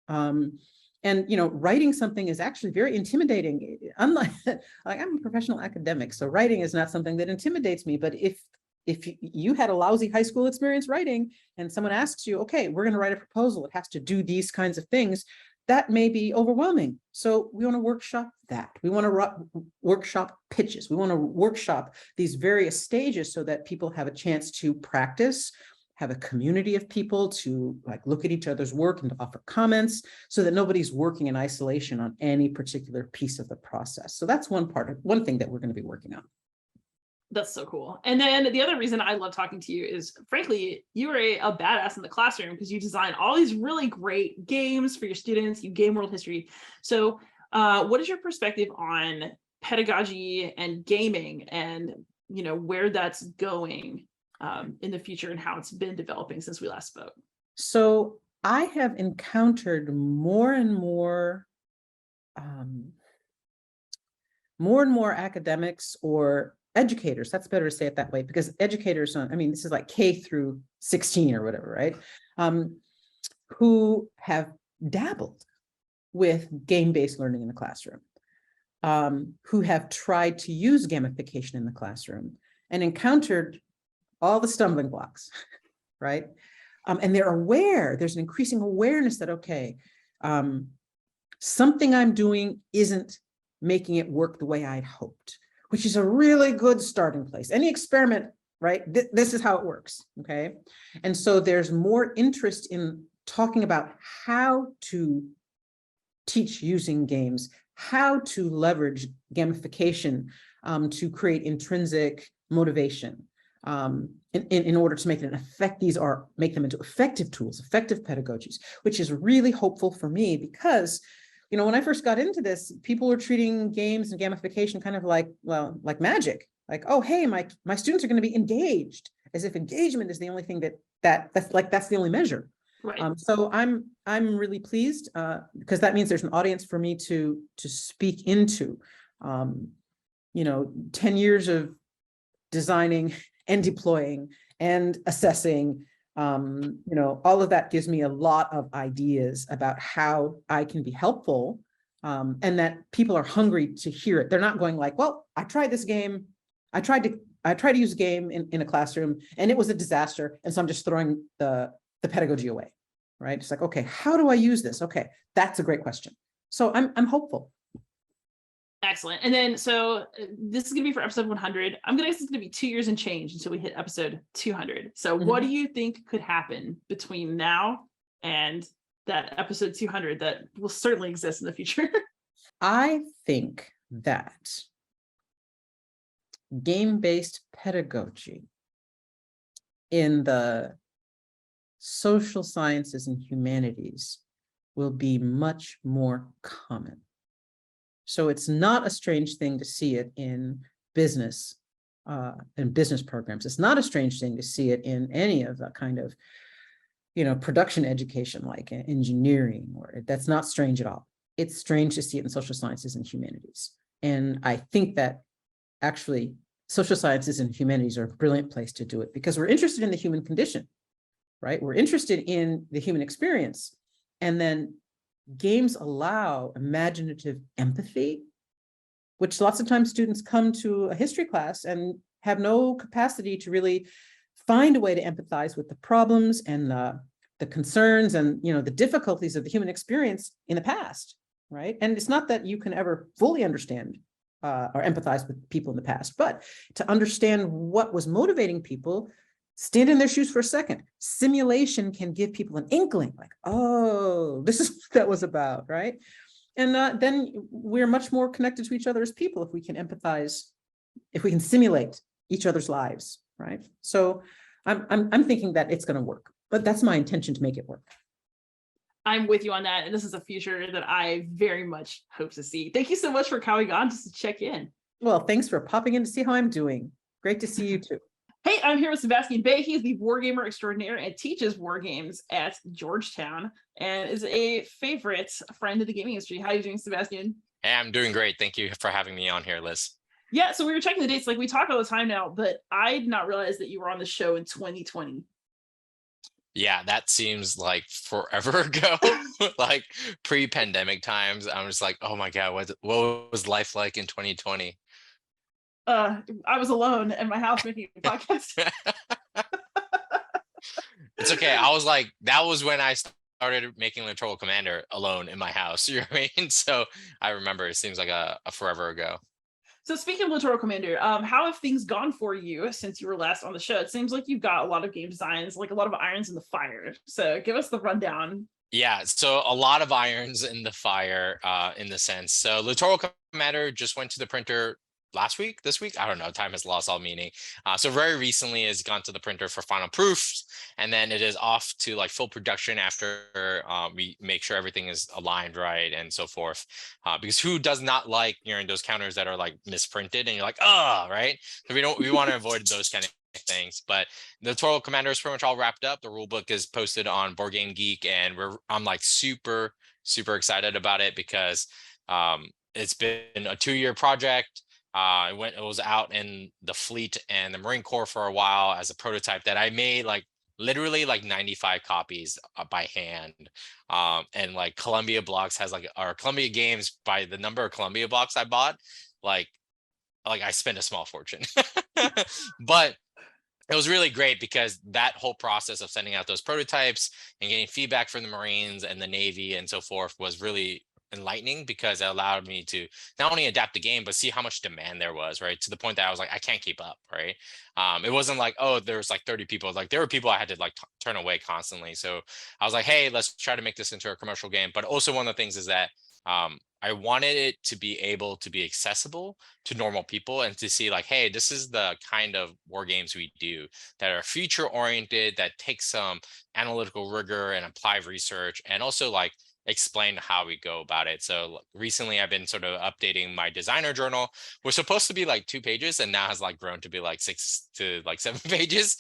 And, writing something is actually very intimidating. Unlike, like, I'm a professional academic, so writing is not something that intimidates me. But if you had a lousy high school experience writing and someone asks you, okay, we're going to write a proposal, it has to do these kinds of things, that may be overwhelming. So we want to workshop that. We want to workshop pitches. We want to workshop these various stages so that people have a chance to practice, have a community of people to look at each other's work and to offer comments, so that nobody's working in isolation on any particular piece of the process. So that's one thing that we're going to be working on. That's so cool. And then the other reason I love talking to you is, frankly, you are a badass in the classroom, because you design all these really great games for your students. You game world history. So what is your perspective on pedagogy and gaming, and where that's going in the future, and how it's been developing since we last spoke? So I have encountered more and more academics or educators, that's better to say it that way, because educators, this is like K through 16 or whatever, right? Who have dabbled with game-based learning in the classroom, who have tried to use gamification in the classroom and encountered all the stumbling blocks, right? And they're aware, there's an increasing awareness that, okay, something I'm doing isn't making it work the way I'd hoped, which is a really good starting place. Any experiment, right? This is how it works, okay? And so there's more interest in talking about how to teach using games, how to leverage gamification to create intrinsic motivation in order to make it make them into effective tools, effective pedagogies, which is really hopeful for me, because when I first got into this, people were treating games and gamification kind of like magic. Like, oh, hey, my students are going to be engaged, as if engagement is the only thing that's the only measure. Right. So I'm really pleased because that means there's an audience for me to speak into. 10 years of designing and deploying and assessing. All of that gives me a lot of ideas about how I can be helpful, and that people are hungry to hear it. They're not going like, well, I tried this game. I tried to use a game in a classroom and it was a disaster. And so I'm just throwing the pedagogy away, right? It's like, okay, how do I use this? Okay, that's a great question. So I'm hopeful. Excellent. And then, so this is going to be for episode 100. I'm going to guess it's going to be 2 years and change until we hit episode 200. So what do you think could happen between now and that episode 200 that will certainly exist in the future? I think that game-based pedagogy in the social sciences and humanities will be much more common. So it's not a strange thing to see it in business and business programs. It's not a strange thing to see it in any of the kind of, production education like engineering, or that's not strange at all. It's strange to see it in social sciences and humanities. And I think that actually social sciences and humanities are a brilliant place to do it, because we're interested in the human condition, right? We're interested in the human experience. And then games allow imaginative empathy, which lots of times students come to a history class and have no capacity to really find a way to empathize with the problems and the concerns and the difficulties of the human experience in the past, right? And it's not that you can ever fully understand or empathize with people in the past, but to understand what was motivating people, stand in their shoes for a second. Simulation can give people an inkling, like, oh, this is what that was about, right? And then we're much more connected to each other as people if we can empathize, if we can simulate each other's lives, right? So I'm thinking that it's going to work, but that's my intention, to make it work. I'm with you on that, and this is a future that I very much hope to see. Thank you so much for coming on just to check in. Well, thanks for popping in to see how I'm doing. Great to see you too. Hey, I'm here with Sebastian Bae. He's the wargamer extraordinaire and teaches war games at Georgetown and is a favorite friend of the gaming industry. How are you doing, Sebastian? Hey, I'm doing great. Thank you for having me on here, Liz. Yeah, so we were checking the dates. Like, we talk all the time now, but I did not realize that you were on the show in 2020. Yeah, that seems like forever ago, like pre-pandemic times. I'm just like, oh my God, what was life like in 2020? I was alone in my house making a podcast. It's okay. I was like, that was when I started making Littoral Commander alone in my house. You know what I mean? So I remember, it seems like a forever ago. So speaking of Littoral Commander, how have things gone for you since you were last on the show? It seems like you've got a lot of game designs, like a lot of irons in the fire. So give us the rundown. Yeah, so a lot of irons in the fire in the sense. So Littoral Commander just went to the printer this week, I don't know, time has lost all meaning. So very recently it's gone to the printer for final proofs, and then it is off to like full production after we make sure everything is aligned right and so forth. Because who does not like those counters that are like misprinted and you're like, oh, right? So we want to avoid those kind of things. But the Littoral Commander is pretty much all wrapped up. The rule book is posted on Board Game Geek, and I'm like super excited about it because it's been a 2-year project. It was out in the fleet and the Marine Corps for a while as a prototype that I made like literally like 95 copies by hand. And like Columbia Blocks has or Columbia Games, by the number of Columbia Blocks I bought, like I spent a small fortune. But it was really great because that whole process of sending out those prototypes and getting feedback from the Marines and the Navy and so forth was really enlightening, because it allowed me to not only adapt the game but see how much demand there was, right, to the point that I was like, I can't keep up, right? It wasn't like, oh, there's like 30 people. Like there were people I had to like turn away constantly. So I was like, hey, let's try to make this into a commercial game. But also one of the things is that I wanted it to be able to be accessible to normal people and to see like, hey, this is the kind of war games we do that are future oriented, that take some analytical rigor and apply research, and also like explain how we go about it. So recently I've been sort of updating my designer journal. We're supposed to be like 2 pages and now has like grown to be like 6 to like 7 pages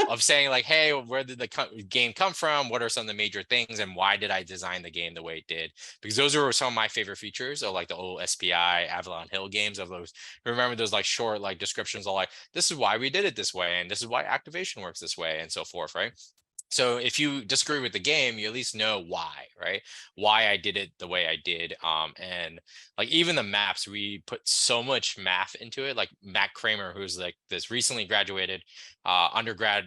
of saying like, hey, where did the game come from? What are some of the major things, and why did I design the game the way it did? Because those are some of my favorite features of like the old SPI Avalon Hill games, of those, remember those like short like descriptions of like, this is why we did it this way, and this is why activation works this way, and so forth, right? So if you disagree with the game, you at least know why, right? Why I did it the way I did. And like even the maps, we put so much math into it. Like Matt Kramer, who's like this recently graduated undergrad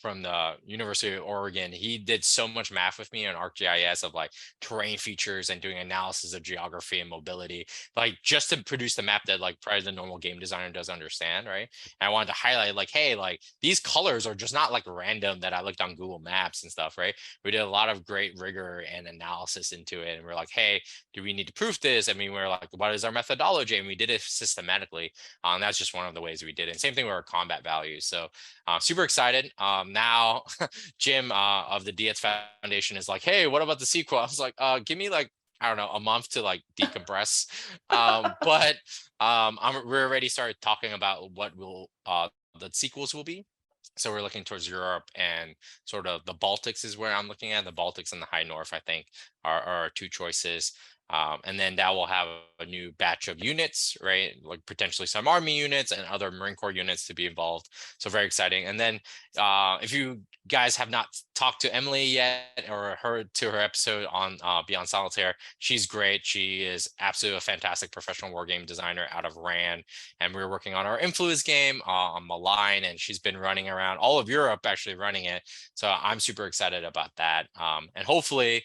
from the University of Oregon, he did so much math with me on ArcGIS of like terrain features and doing analysis of geography and mobility, like just to produce the map that like probably the normal game designer doesn't understand, right? And I wanted to highlight like, hey, like these colors are just not like random that I looked on Google Maps and stuff, right? We did a lot of great rigor and analysis into it, and we're like, hey, do we need to proof this? I mean, we're like, what is our methodology? And we did it systematically. That's just one of the ways we did it. And same thing with our combat values. So super excited. Now Jim of the DS Foundation is like, hey, what about the sequel? I was like, give me like, I don't know, a month to like decompress. But we're already started talking about what will the sequels will be. So we're looking towards Europe, and sort of the Baltics is where I'm looking at. The Baltics and the High North, I think, are our two choices. And then that will have a new batch of units, right? Like potentially some Army units and other Marine Corps units to be involved. So very exciting. And then if you guys have not talked to Emily yet or heard to her episode on Beyond Solitaire, she's great. She is absolutely a fantastic professional war game designer out of RAN. And we're working on our Influence game on Malign, and she's been running around all of Europe actually running it. So I'm super excited about that. And hopefully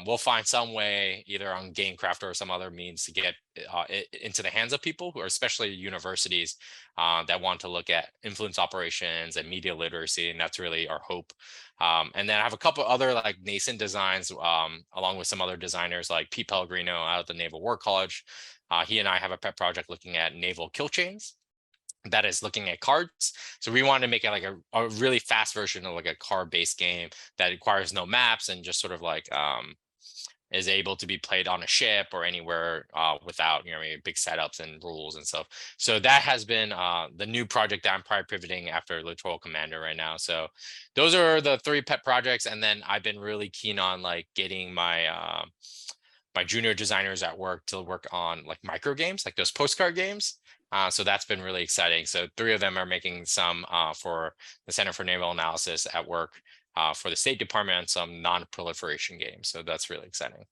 we'll find some way either on GameCraft or some other means to get it into the hands of people who are, especially universities, that want to look at influence operations and media literacy. And that's really our hope. And then I have a couple other like nascent designs along with some other designers like Pete Pellegrino out of the Naval War College. He and I have a pet project looking at naval kill chains that is looking at cards. So we wanted to make it like a really fast version of like a card-based game that requires no maps and just sort of like is able to be played on a ship or anywhere without, big setups and rules and stuff. So that has been the new project that I'm probably pivoting after Littoral Commander right now. So those are the 3 pet projects. And then I've been really keen on like getting my my junior designers at work to work on like micro games, like those postcard games. So that's been really exciting. So 3 of them are making some for the Center for Naval Analysis at work for the State Department and some non-proliferation games. So that's really exciting.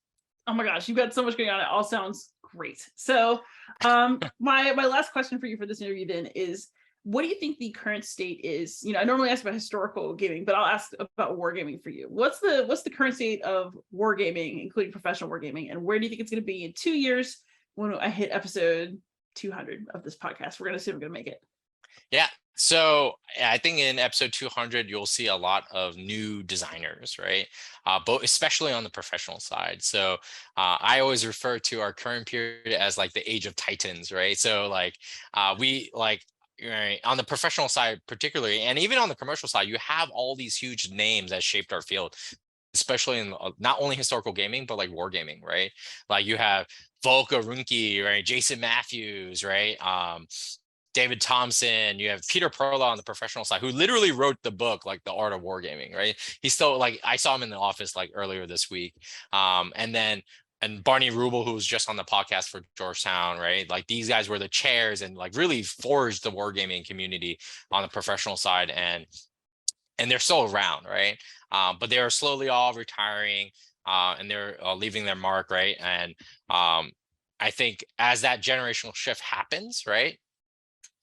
Oh my gosh, you've got so much going on. It all sounds great. So my last question for you for this interview then is, what do you think the current state is? I normally ask about historical gaming, but I'll ask about wargaming for you. What's the current state of wargaming, including professional wargaming, and where do you think it's going to be in 2 years when I hit episode 200 of this podcast? We're going to see if we're going to make it. Yeah. So I think in episode 200, you'll see a lot of new designers, right? But especially on the professional side. So I always refer to our current period as like the age of titans, right? So like we like, right, on the professional side particularly, and even on the commercial side, you have all these huge names that shaped our field, especially in not only historical gaming, but like wargaming, right? Like you have Volko Ruhnke, right? Jason Matthews, right? David Thompson, you have Peter Perla on the professional side, who literally wrote the book, like The Art of Wargaming, right? He's still like, I saw him in the office like earlier this week. And Barney Rubel, who was just on the podcast for Georgetown, right? Like these guys were the chairs and like really forged the wargaming community on the professional side. And they're still around, right? But they are slowly all retiring and they're leaving their mark, right? And I think as that generational shift happens, right,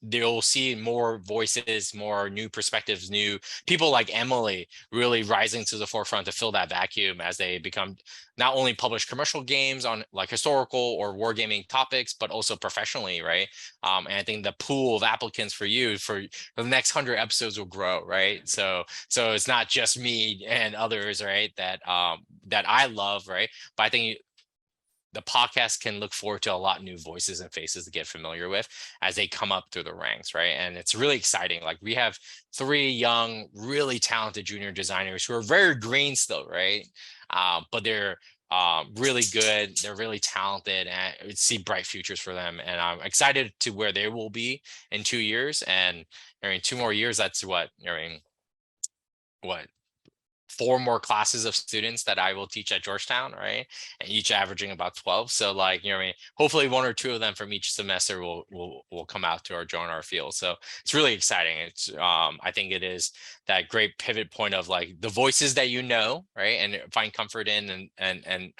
they'll see more voices, more new perspectives, new people like Emily really rising to the forefront to fill that vacuum as they become not only publish commercial games on like historical or wargaming topics, but also professionally, right? And I think the pool of applicants for you for the next 100 episodes will grow, right? So it's not just me and others, right? That I love, right? But I think the podcast can look forward to a lot of new voices and faces to get familiar with as they come up through the ranks, right? And it's really exciting. Like we have 3 young, really talented junior designers who are very green still, right? But they're really good. They're really talented, and I see bright futures for them. And I'm excited to where they will be in 2 years. And 2 more years, that's what 4 more classes of students that I will teach at Georgetown, right? And each averaging about 12. So like, hopefully 1 or 2 of them from each semester will come out to join our field. So it's really exciting. It's I think it is that great pivot point of like the voices that right? And find comfort in and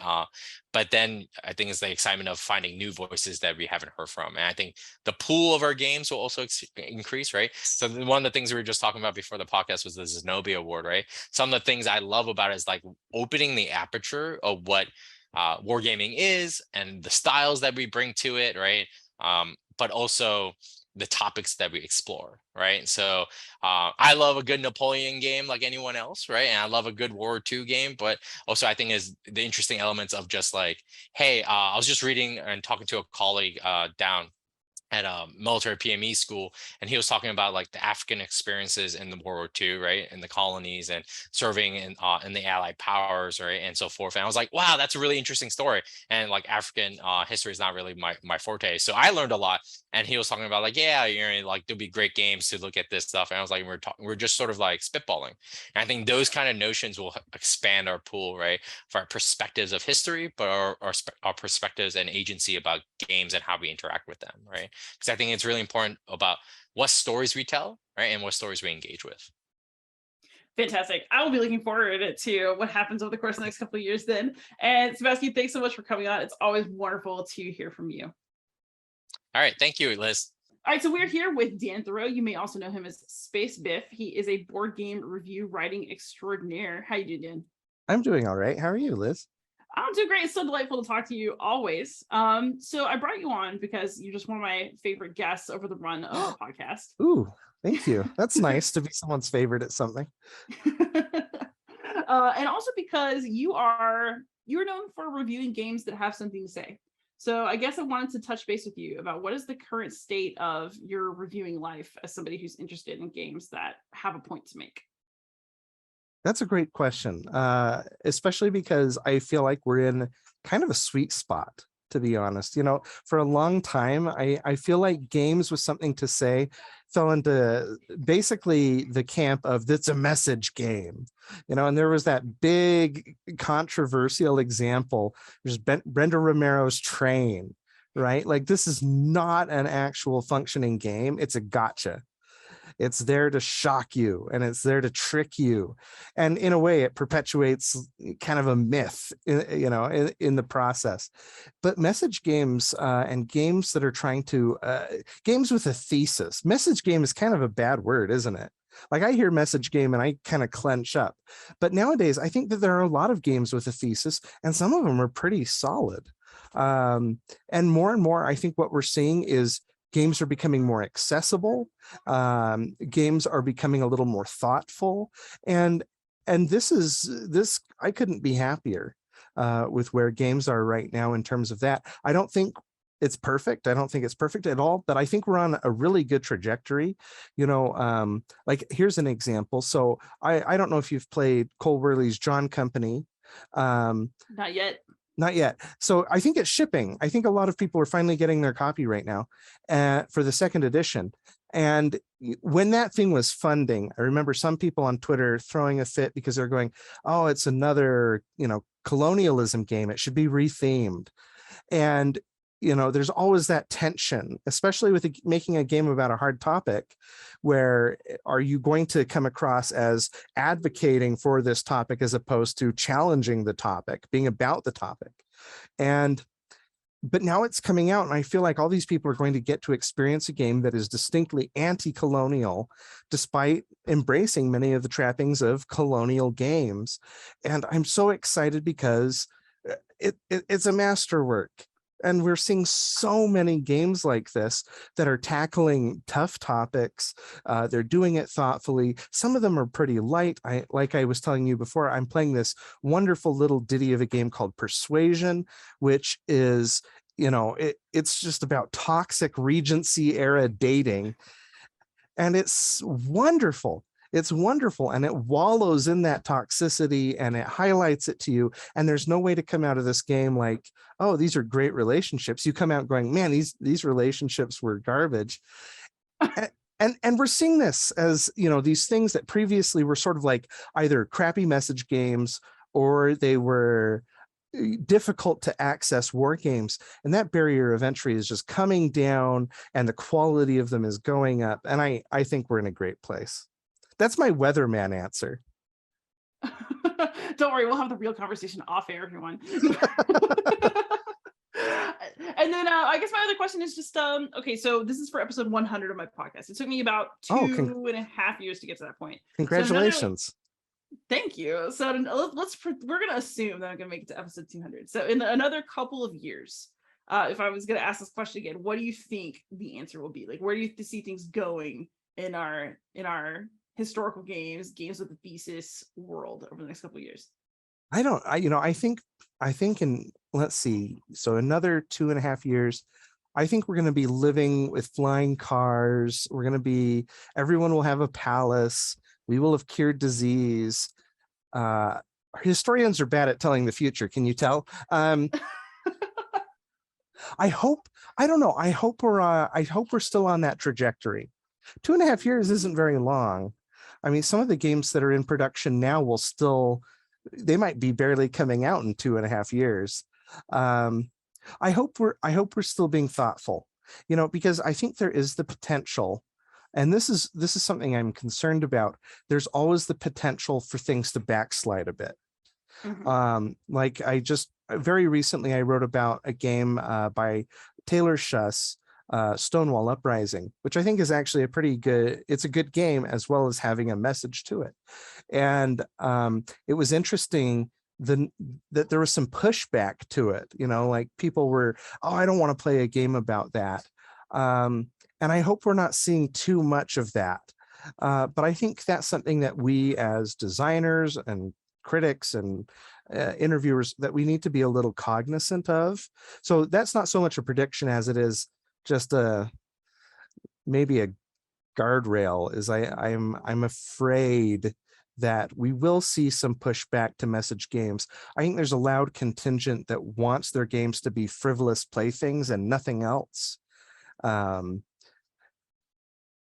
but then I think it's the excitement of finding new voices that we haven't heard from. And I think the pool of our games will also increase, right? So one of the things we were just talking about before the podcast was the Zenobia Award, right? Some of the things I love about it is like opening the aperture of what wargaming is and the styles that we bring to it, right? But also the topics that we explore, right? So I love a good Napoleon game like anyone else, right? And I love a good World War II game, but also I think is the interesting elements of just like, hey, I was just reading and talking to a colleague down at a military PME school, and he was talking about like the African experiences in the World War II, right, in the colonies and serving in the Allied powers, right, and so forth. And I was like, wow, that's a really interesting story. And like African history is not really my forte, so I learned a lot. And he was talking about like, yeah, like there'll be great games to look at this stuff. And I was like, we're just sort of like spitballing. And I think those kind of notions will expand our pool, right, for our perspectives of history, but our perspectives and agency about games and how we interact with them, right? Because I think it's really important about what stories we tell, right, and what stories we engage with. Fantastic. I will be looking forward to what happens over the course of the next couple of years then. And Sebastian, thanks so much for coming on. It's always wonderful to hear from you. All right. Thank you, Liz. All right, so we're here with Dan Thurot. You may also know him as Space Biff. He is a board game review writing extraordinaire. How you doing, Dan? I'm doing all right. How are you, Liz? I'm doing great. It's so delightful to talk to you always. So I brought you on because you're just one of my favorite guests over the run of the podcast. Ooh, thank you. That's nice to be someone's favorite at something. And also because you're known for reviewing games that have something to say. So I guess I wanted to touch base with you about what is the current state of your reviewing life as somebody who's interested in games that have a point to make. That's a great question, especially because I feel like we're in kind of a sweet spot, to be honest. For a long time, I feel like games with something to say fell into basically the camp of that's a message game, and there was that big controversial example. There's Brenda Romero's Train, right? Like, this is not an actual functioning game. It's a gotcha. It's there to shock you, and it's there to trick you. And in a way, it perpetuates kind of a myth, in the process. But message games and games that are trying to, games with a thesis. Message game is kind of a bad word, isn't it? Like, I hear message game and I kind of clench up. But nowadays, I think that there are a lot of games with a thesis, and some of them are pretty solid. And more, I think what we're seeing is games are becoming more accessible. Games are becoming a little more thoughtful. And this, I couldn't be happier with where games are right now in terms of that. I don't think it's perfect. I don't think it's perfect at all, but I think we're on a really good trajectory. Like, here's an example. So I don't know if you've played Cole Wehrle's John Company. Not yet. Not yet. So I think it's shipping. I think a lot of people are finally getting their copy right now for the second edition. And when that thing was funding, I remember some people on Twitter throwing a fit because they're going, oh, it's another, colonialism game. It should be rethemed. And there's always that tension, especially with making a game about a hard topic, where are you going to come across as advocating for this topic as opposed to challenging the topic, being about the topic. But now it's coming out, and I feel like all these people are going to get to experience a game that is distinctly anti-colonial, despite embracing many of the trappings of colonial games. And I'm so excited because it's a masterwork. And we're seeing so many games like this that are tackling tough topics. They're doing it thoughtfully. Some of them are pretty light. Like I was telling you before, I'm playing this wonderful little ditty of a game called Persuasion, which is, it's just about toxic Regency era dating. And it's wonderful. It's wonderful, and it wallows in that toxicity, and it highlights it to you. And there's no way to come out of this game like, oh, these are great relationships. You come out going, man, these relationships were garbage. And we're seeing this as, these things that previously were sort of like either crappy message games or they were difficult to access war games. And that barrier of entry is just coming down, and the quality of them is going up. And I think we're in a great place. That's my weatherman answer. Don't worry, we'll have the real conversation off air, everyone. And then I guess my other question is just, okay, so this is for episode 100 of my podcast. It took me about 2.5 years to get to that point. Congratulations. Thank you. So we're going to assume that I'm going to make it to episode 200. So in another couple of years, if I was going to ask this question again, what do you think the answer will be? Like, where do you see things going in our historical games with a thesis world over the next couple of years? I think in, let's see, so another 2.5 years, I think we're going to be living with flying cars. Everyone will have a palace. We will have cured disease. Historians are bad at telling the future. Can you tell? I don't know. I hope we're still on that trajectory. 2.5 years isn't very long. I mean, some of the games that are in production now they might be barely coming out in 2.5 years. I hope we're still being thoughtful, because I think there is the potential, and this is something I'm concerned about. There's always the potential for things to backslide a bit. Mhm. Like very recently, I wrote about a game by Taylor Schuss, Stonewall Uprising, which I think is actually it's a good game as well as having a message to it. And it was interesting that there was some pushback to it, like people were, I don't want to play a game about that. And I hope we're not seeing too much of that. But I think that's something that we as designers and critics and interviewers, that we need to be a little cognizant of. So that's not so much a prediction as it is just maybe a guardrail. I'm afraid that we will see some pushback to message games. I think there's a loud contingent that wants their games to be frivolous playthings and nothing else. And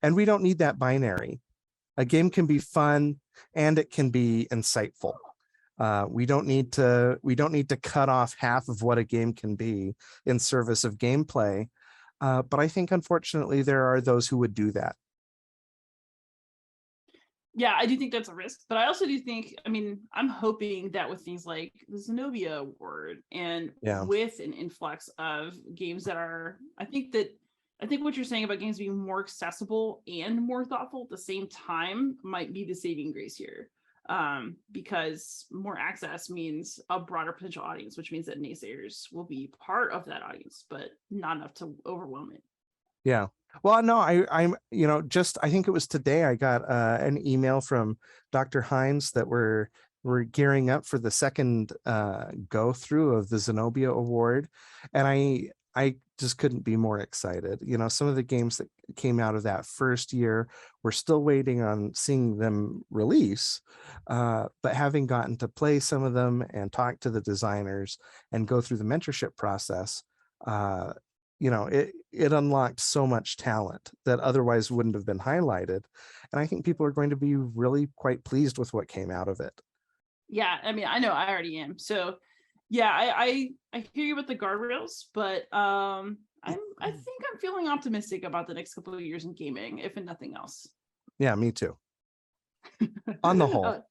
we don't need that binary. A game can be fun and it can be insightful. We don't need to cut off half of what a game can be in service of gameplay. But I think, unfortunately, there are those who would do that. Yeah, I do think that's a risk, but I also do think, I'm hoping that with things like the Zenobia Award and with an influx of games that are, I think what you're saying about games being more accessible and more thoughtful at the same time might be the saving grace here. Because more access means a broader potential audience, which means that naysayers will be part of that audience, but not enough to overwhelm it. Yeah. Well, no, I'm, I think it was today I got an email from Dr. Hines that we're gearing up for the second go through of the Zenobia Award. And I just couldn't be more excited. Some of the games that came out of that first year, we're still waiting on seeing them release. But having gotten to play some of them and talk to the designers and go through the mentorship process, it unlocked so much talent that otherwise wouldn't have been highlighted. And I think people are going to be really quite pleased with what came out of it. Yeah, I know I already am. So yeah, I hear you with the guardrails, but I think I'm feeling optimistic about the next couple of years in gaming, if in nothing else. Yeah, me too. On the whole.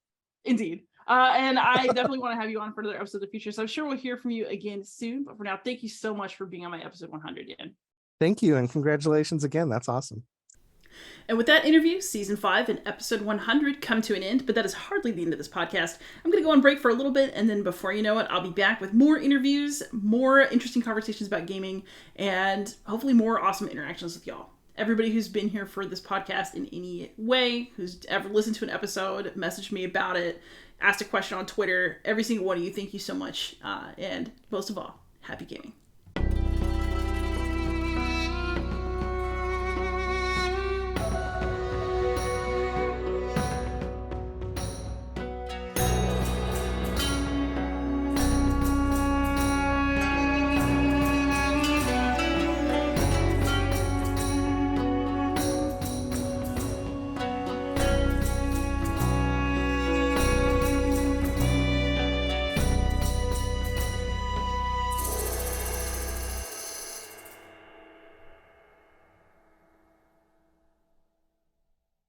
Indeed. And I definitely want to have you on for another episode in the future. So I'm sure we'll hear from you again soon. But for now, thank you so much for being on my episode 100, Ian. Thank you. And congratulations again. That's awesome. And with that interview, season 5 and episode 100 come to an end, but that is hardly the end of this podcast. I'm going to go on break for a little bit, and then before you know it, I'll be back with more interviews, more interesting conversations about gaming, and hopefully more awesome interactions with y'all. Everybody who's been here for this podcast in any way, who's ever listened to an episode, messaged me about it, asked a question on Twitter, every single one of you, thank you so much. And most of all, happy gaming.